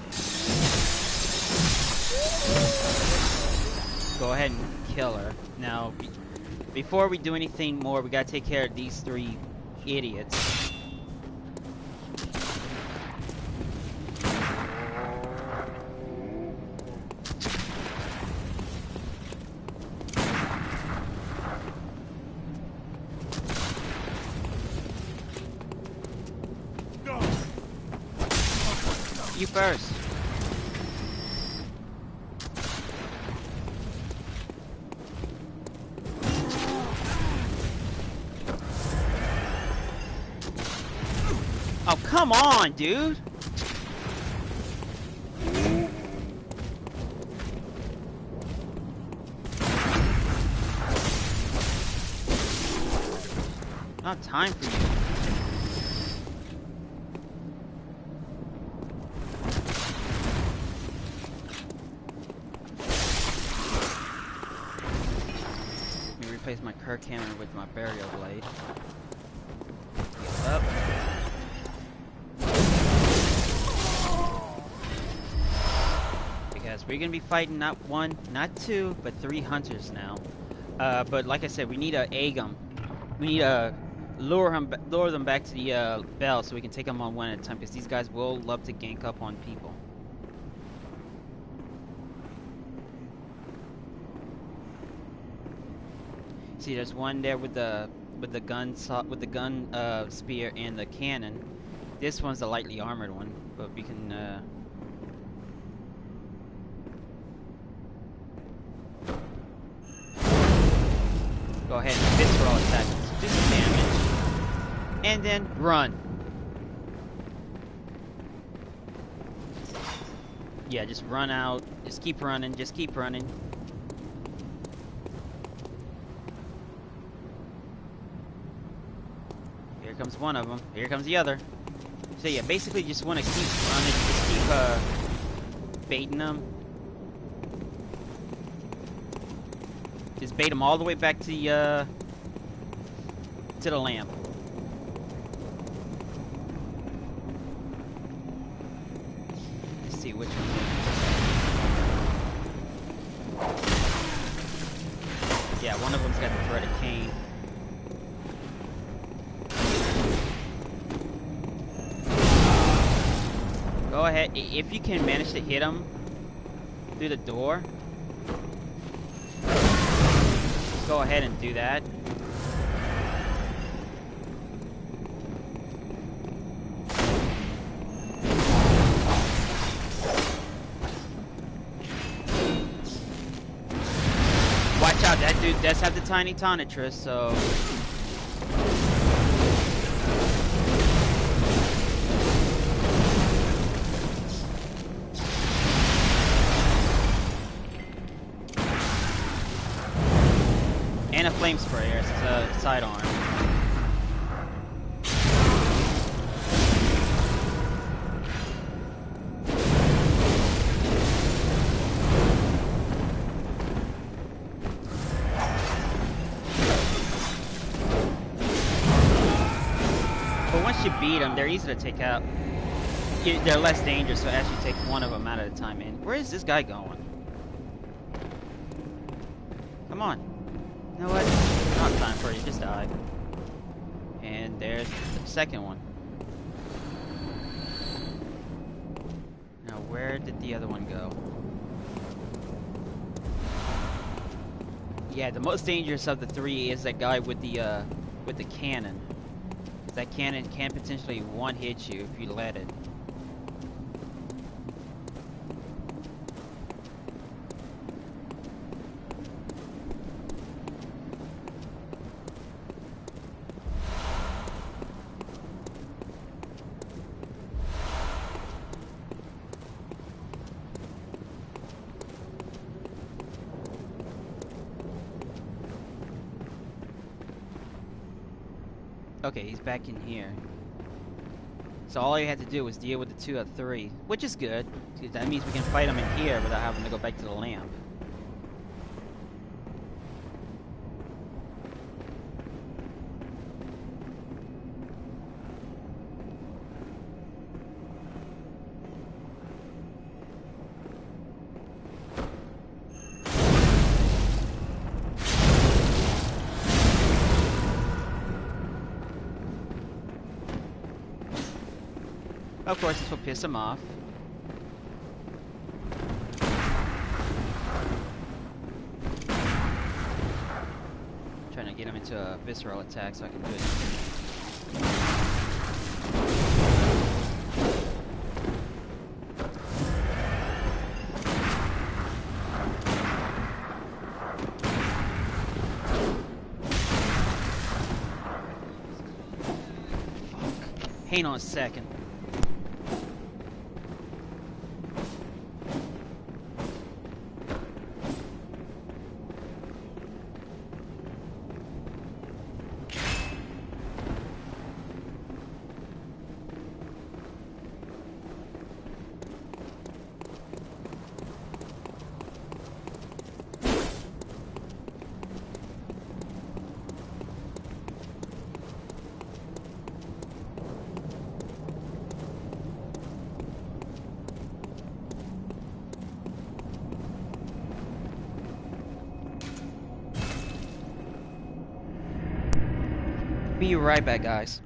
Go ahead and kill her. Now, before we do anything more, we gotta take care of these 3 idiots. You first. Oh, come on, dude. Not time for you. Replace my Kirk hammer with my burial blade. Get up. Because we're gonna be fighting not 1, not 2, but 3 hunters now. But like I said, we need to egg them. We need to lure them back to the bell so we can take them on one at a time. Because these guys will love to gank up on people. See, there's one there with the gun spear and the cannon. This one's the lightly armored one, but we can go ahead and visceral attack. Do some damage, and then run. Yeah, just run out. Just keep running. Just keep running. Here comes one of them. Here comes the other. So yeah, basically just want to keep running. Just keep baiting them. Just bait them all the way back to the lamp. Let's see which one. Yeah, one of them's got the threaded cane. Go ahead, if you can manage to hit him through the door, just go ahead and do that. Watch out, that dude does have the tiny tonitrus, so... And a flame sprayer, it's a sidearm. But once you beat them, they're easy to take out. They're less dangerous, so actually take one of them out at a time. And where is this guy going? Come on. You know what? Not time for you, just die. And there's the second one. Now where did the other one go? Yeah, the most dangerous of the 3 is that guy with the cannon. That cannon can potentially one-hit you if you let it. Okay, he's back in here. So all you had to do was deal with the 2 of 3, which is good. That means we can fight him in here without having to go back to the lamp. Of course, this will piss him off. Trying to get him into a visceral attack so I can do it. Hang on a second. Be right back, guys.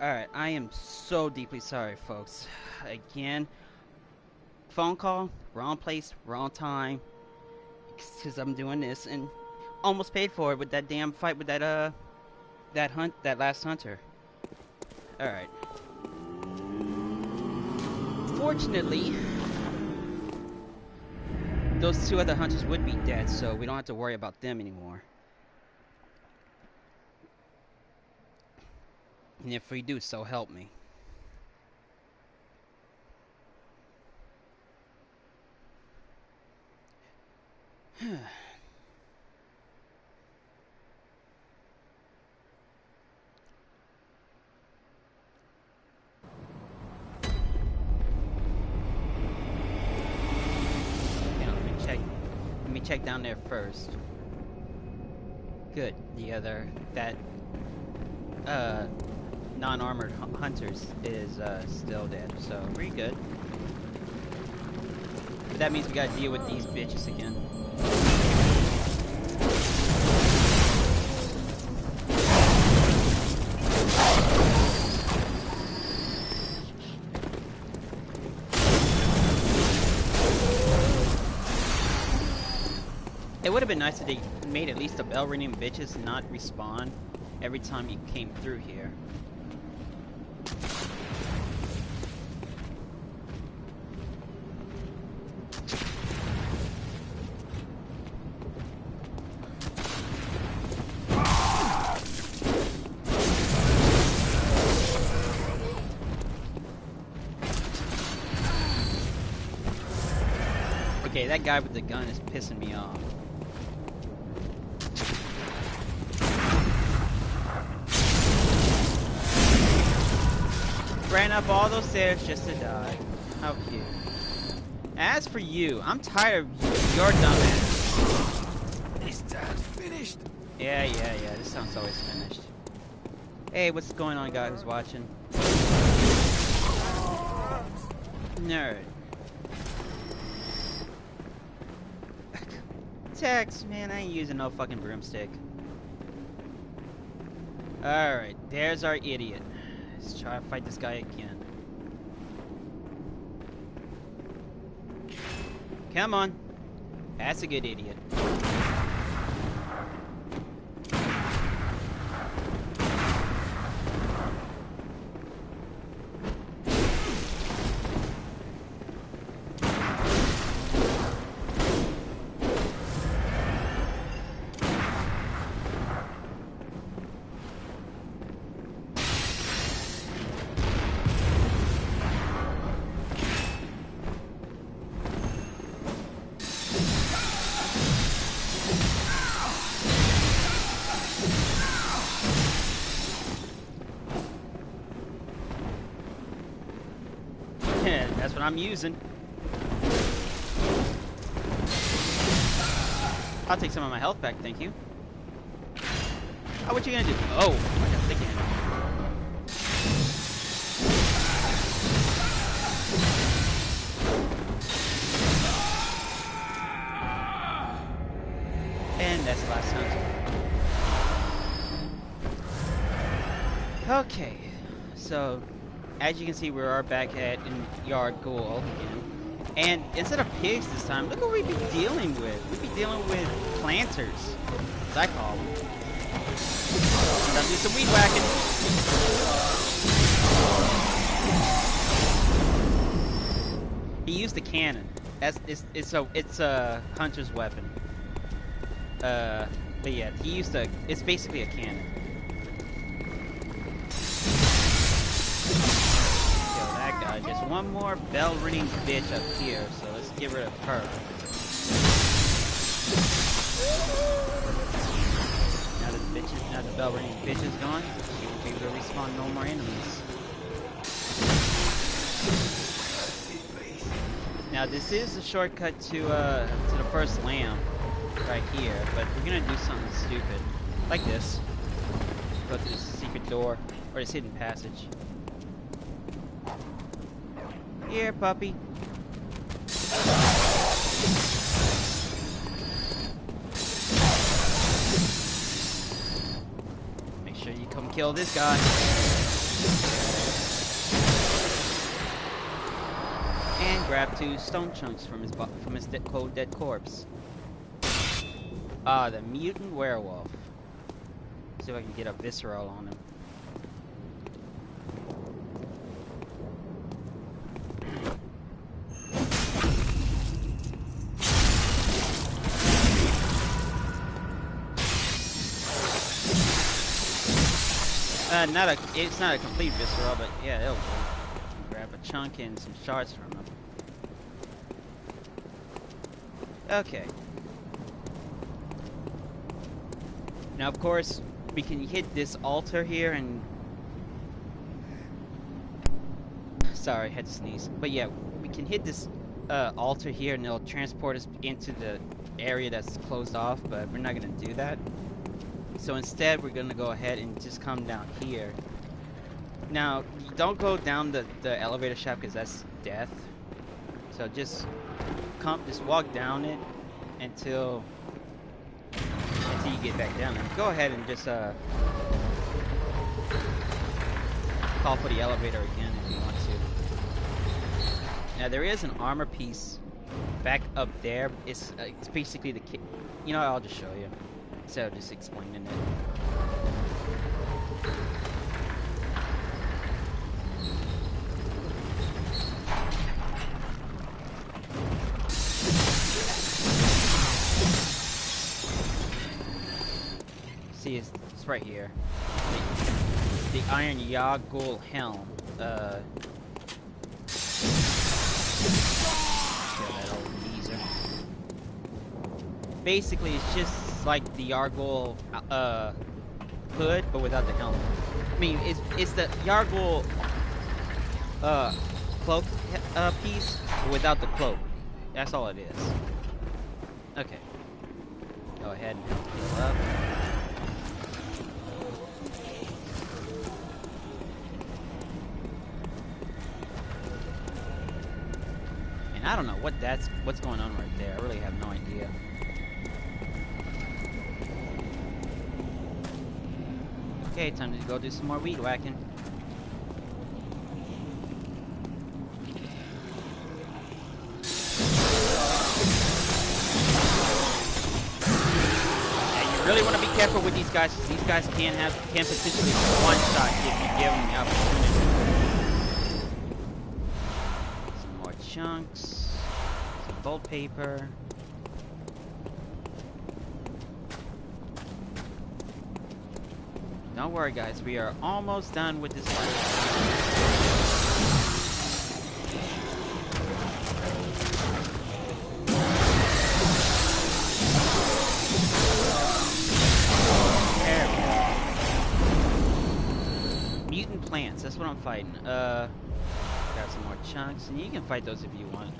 Alright, I am so deeply sorry, folks. Again, phone call, wrong place, wrong time. Because I'm doing this and almost paid for it with that damn fight with that last hunter. Alright. Fortunately, those two other hunters would be dead, so we don't have to worry about them anymore. And if we do, so help me. Let me check down there first. Good. The other non-armored hunters is still dead, so pretty good. But that means we gotta deal with these bitches again. It would have been nice if they made at least the bell ringing bitches not respawn every time you came through here. Okay, that guy with the gun is pissing me off. Ran up all those stairs just to die. How cute. As for you, I'm tired of your dumbass.
This sounds finished.
Yeah, this sounds always finished. Hey, what's going on, guy who's watching? Nerd. Text, man, I ain't using no fucking broomstick. Alright, there's our idiot. Let's try to fight this guy again. Come on. That's a good idiot. That's what I'm using. I'll take some of my health back, thank you. Oh, what you gonna do? Oh, I got thick hand. And that's the last hunt. Okay, so as you can see, we are back at Yard Ghoul again. And instead of pigs this time, look what we be dealing with. We be dealing with planters, as I call them. Time to do some weed whacking. He used a cannon. It's a hunter's weapon. But yeah, it's basically a cannon. Just one more bell ringing bitch up here, so let's get rid of her. Now the bell ringing bitch is gone, she won't be able to respawn no more enemies. Now this is a shortcut to the first lamp right here, but we're gonna do something stupid like this. Go through the secret door or this hidden passage. Here, puppy. Make sure you come kill this guy. And grab 2 stone chunks from his cold dead corpse. Ah, the mutant werewolf. See if I can get a visceral on him. It's not a complete visceral, but yeah, it'll grab a chunk and some shards from him. Okay. Now, of course, we can hit this altar here and... Sorry, I had to sneeze. But yeah, we can hit this altar here and it'll transport us into the area that's closed off, but we're not going to do that. So instead, we're going to go ahead and just come down here. Now, you don't go down the elevator shaft because that's death. So just walk down it until you get back down. And go ahead and just call for the elevator again if you want to. Now there is an armor piece back up there. It's basically the kit. You know, I'll just show you instead of just explaining it. See, it's right here. The Iron Yagul helm. Kill that old geezer. Basically, it's just like the Yargul hood, but without the helmet. I mean, it's the Yargul cloak piece, but without the cloak. That's all it is. Okay. Go ahead and heal up. I don't know what's going on right there. I really have no idea. Okay, time to go do some more weed whacking. Yeah, you really want to be careful with these guys. These guys can potentially one-shot you if you give them the opportunity. Some more chunks. Gold paper. Don't worry, guys. We are almost done with this fight. There we go. Mutant plants. That's what I'm fighting. Got some more chunks, and you can fight those if you want.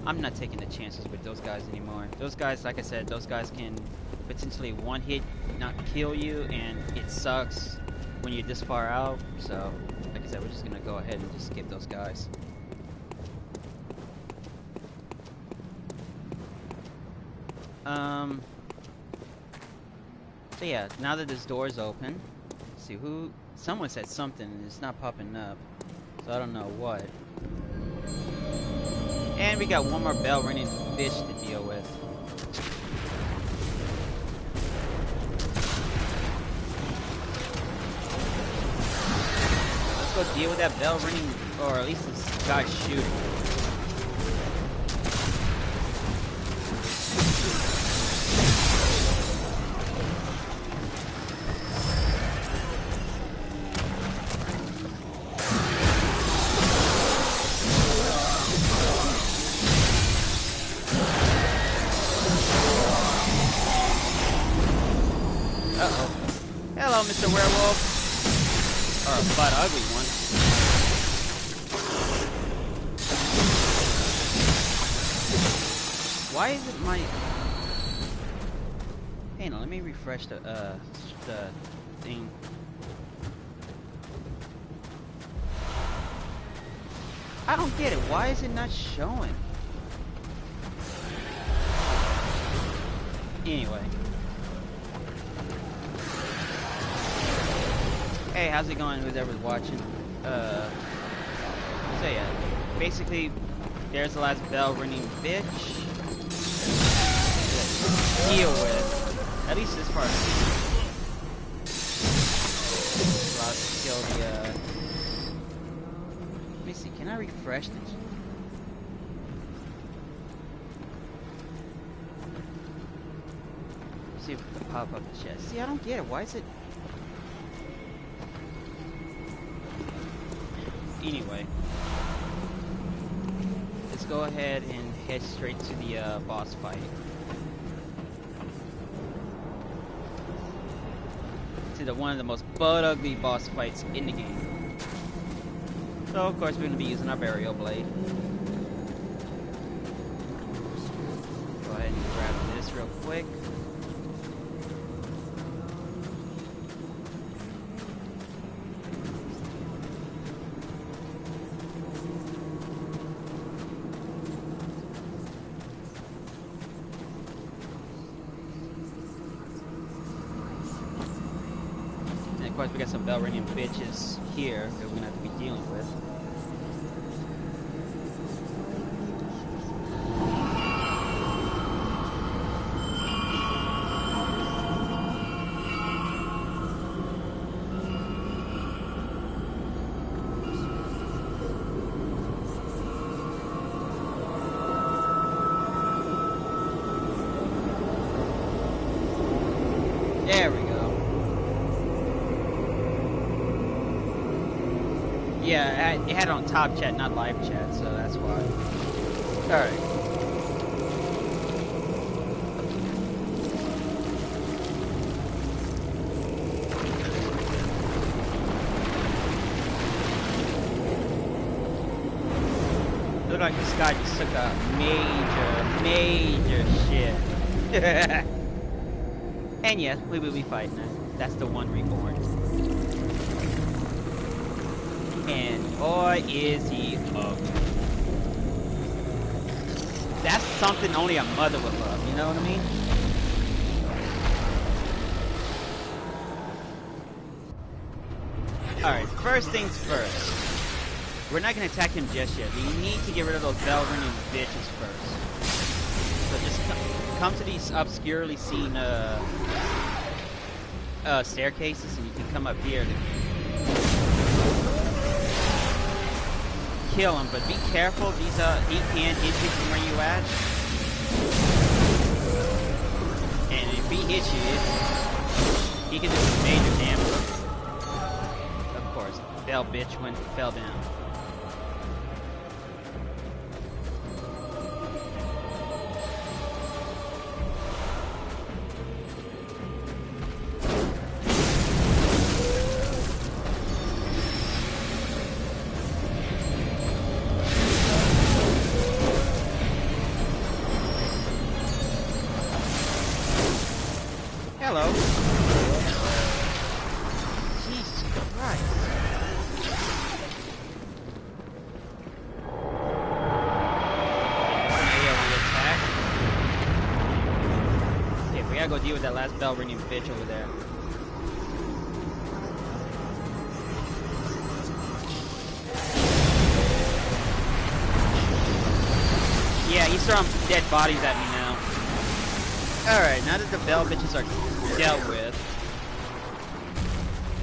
I'm not taking the chances with those guys anymore. Those guys, like I said, those guys can potentially one hit not kill you, and it sucks when you're this far out. So, like I said, we're just gonna go ahead and just skip those guys. So yeah, now that this door is open, let's see someone said something and it's not popping up. So I don't know what. And we got one more bell ringing fish to deal with. Let's go deal with that bell ringing, or at least this guy shooting. Mr. Werewolf. Or a butt ugly one. Why is it my... Hang on, let me refresh the thing. I don't get it. Why is it not showing? Anyway. Hey, how's it going, who's ever watching? So yeah, basically, there's the last bell ringing bitch. Deal with. At least this part. Allows to kill the, Let me see, can I refresh this? See if we can pop up the chest. See, I don't get it. Why is it... Anyway, let's go ahead and head straight to the boss fight. To one of the most butt-ugly boss fights in the game. So, of course, we're going to be using our burial blade. Go ahead and grab this real quick. course, we got some bell-ringing bitches here that we're gonna have to be dealing with. There we go. Yeah, it had it on top chat, not live chat, so that's why. Alright. Look like this guy just took a major shit. And yes, we will be fighting it. That's the One Reborn. And boy, is he ugly. That's something only a mother would love, you know what I mean? Alright, first things first. We're not going to attack him just yet. We need to get rid of those bell-ringing bitches first. So just come to these obscurely seen staircases, and you can come up here to kill him. But be careful; these he can hit you from where you at, and if he hits you, he can do some major damage. Of course, bell bitch fell down. Hello. Jesus Christ. Attack. Okay, we gotta go deal with that last bell ringing bitch over there. Yeah, he's throwing dead bodies at me now. Alright, now that the bell bitches are dealt with.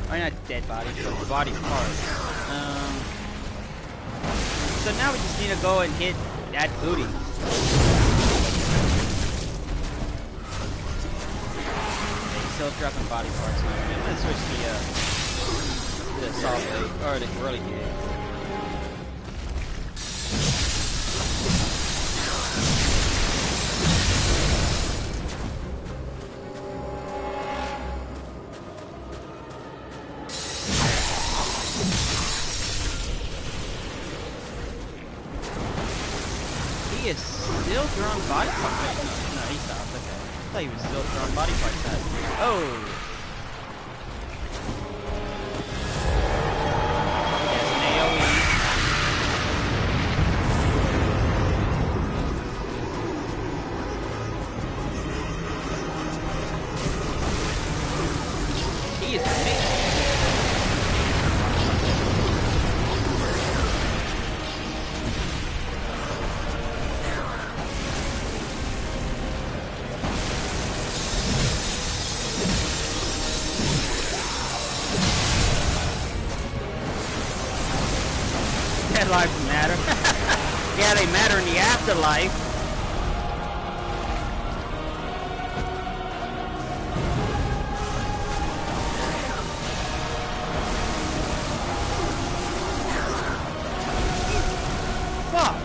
Or not dead bodies, but body parts. So now we just need to go and hit that booty. Okay, still dropping body parts now. I'm gonna switch to the assault blade, or the whirly gig. He is still throwing body parts. Wait, no, he stopped. Okay. I thought he was still throwing body parts at me. Oh! Yes, an AoE. He is amazing. Dead lives matter. Yeah, they matter in the afterlife. Fuck.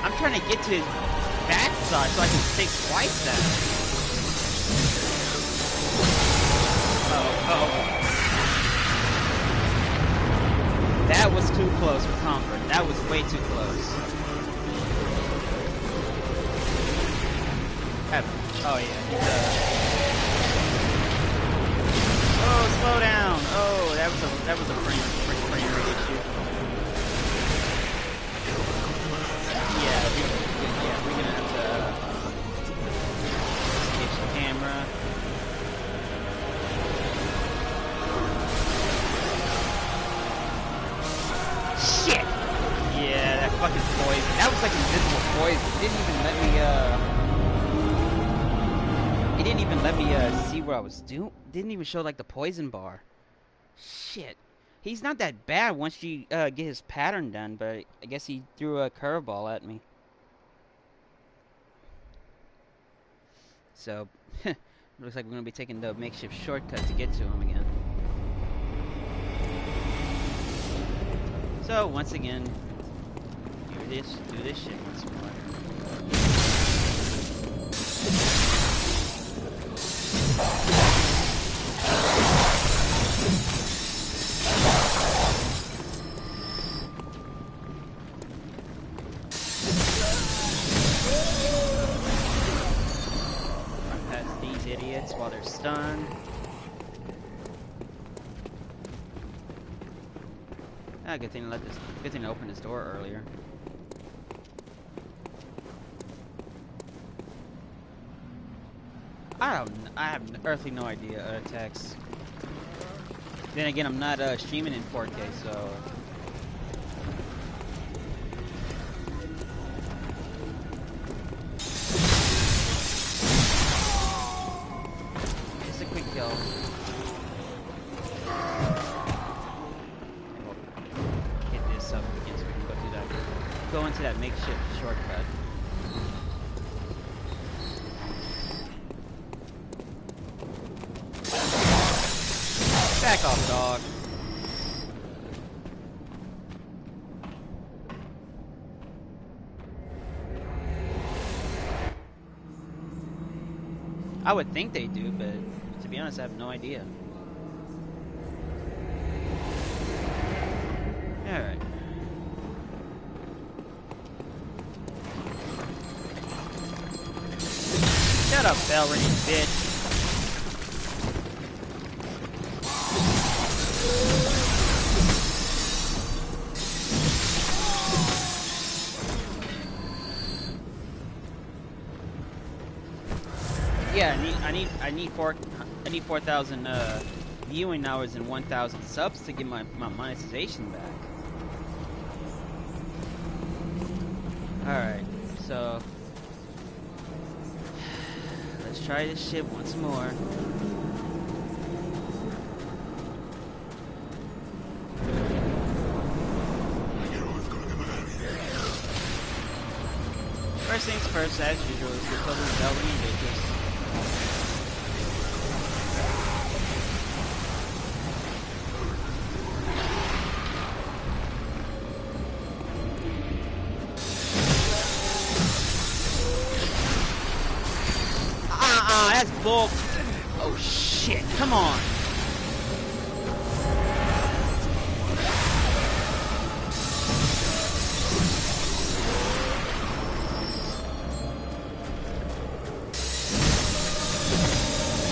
I'm trying to get to his backside so I can take twice that. Oh. That was too close for comfort. That was way too close. Oh yeah, he does. that was a frame rate issue. Yeah, we're gonna have to switch the camera. Shit! Yeah, that fucking poison. That was like invisible poison. It didn't even let me see what I was doing. Didn't even show like the poison bar. Shit. He's not that bad once you get his pattern done, but I guess he threw a curveball at me. So, looks like we're gonna be taking the makeshift shortcut to get to him again. So, once again, do this shit once more. Run past these idiots while they're stunned. Ah, good thing to open this door earlier. I have earthly no idea, Tex. Then again, I'm not streaming in 4K, so just a quick kill. Hit this up again so we can go into that makeshift shortcut. Back off, dog. I would think they do, but to be honest, I have no idea. Alright. Shut up, bell ringing bitch. Yeah, I need 4,000 viewing hours and 1,000 subs to get my monetization back. Alright, so let's try this shit once more. First things first, as usual, is to kill these Belgian bitches. That's bull. Oh shit, come on.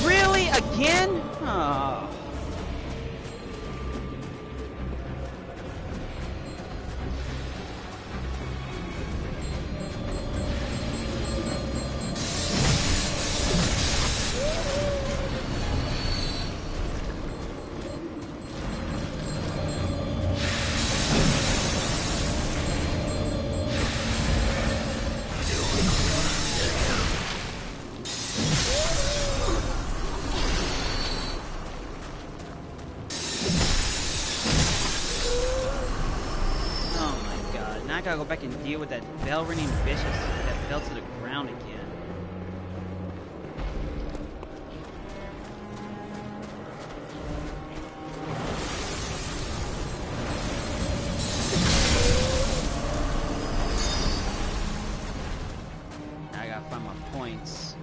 Really? Again? Oh. I gotta go back and deal with that bell ringing vicious that fell to the ground again. Now I gotta find my points.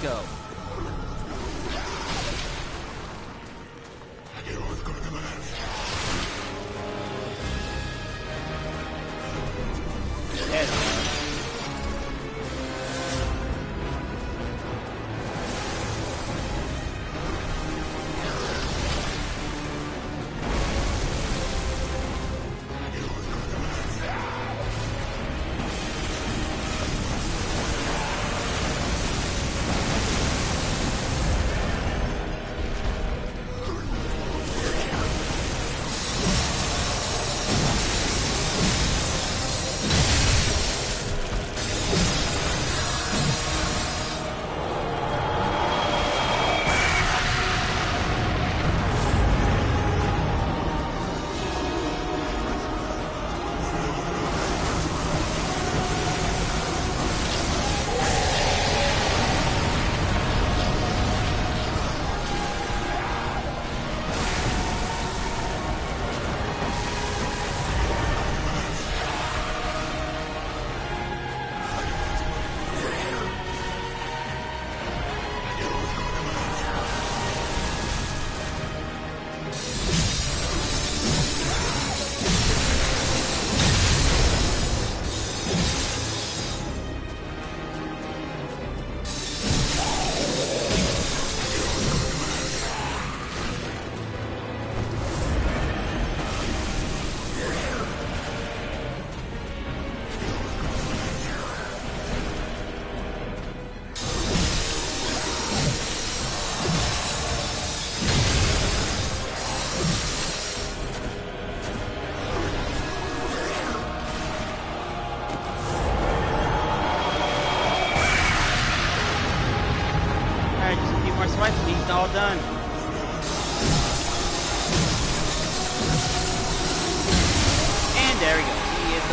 go. Head on. He's all done. And there we go. He is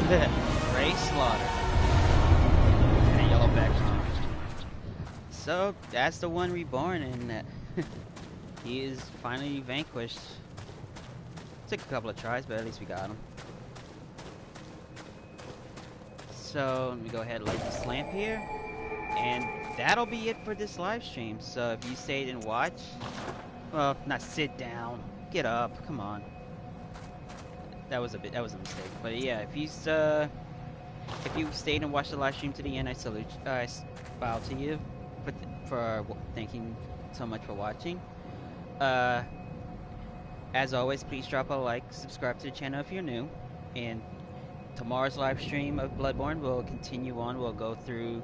the Ray Slaughter. And a yellow background. So that's the One Reborn, and he is finally vanquished. Took a couple of tries, but at least we got him. So let me go ahead and light this lamp here, and that'll be it for this live stream. So if you stayed and watched, well, not sit down, get up, come on. That was a mistake. But yeah, if you stayed and watched the live stream to the end, I salute, I bow to you for thanking so much for watching. As always, please drop a like, subscribe to the channel if you're new, and tomorrow's live stream of Bloodborne will continue on. We'll go through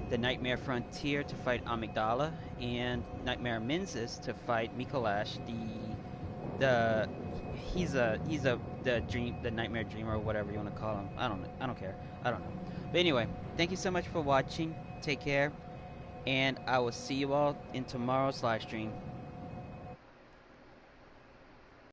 the Nightmare Frontier to fight Amygdala, and Nightmare Menzies to fight Mikolash. The Nightmare Dreamer, or whatever you want to call him. I don't care. I don't know. But anyway, thank you so much for watching. Take care, and I will see you all in tomorrow's live stream.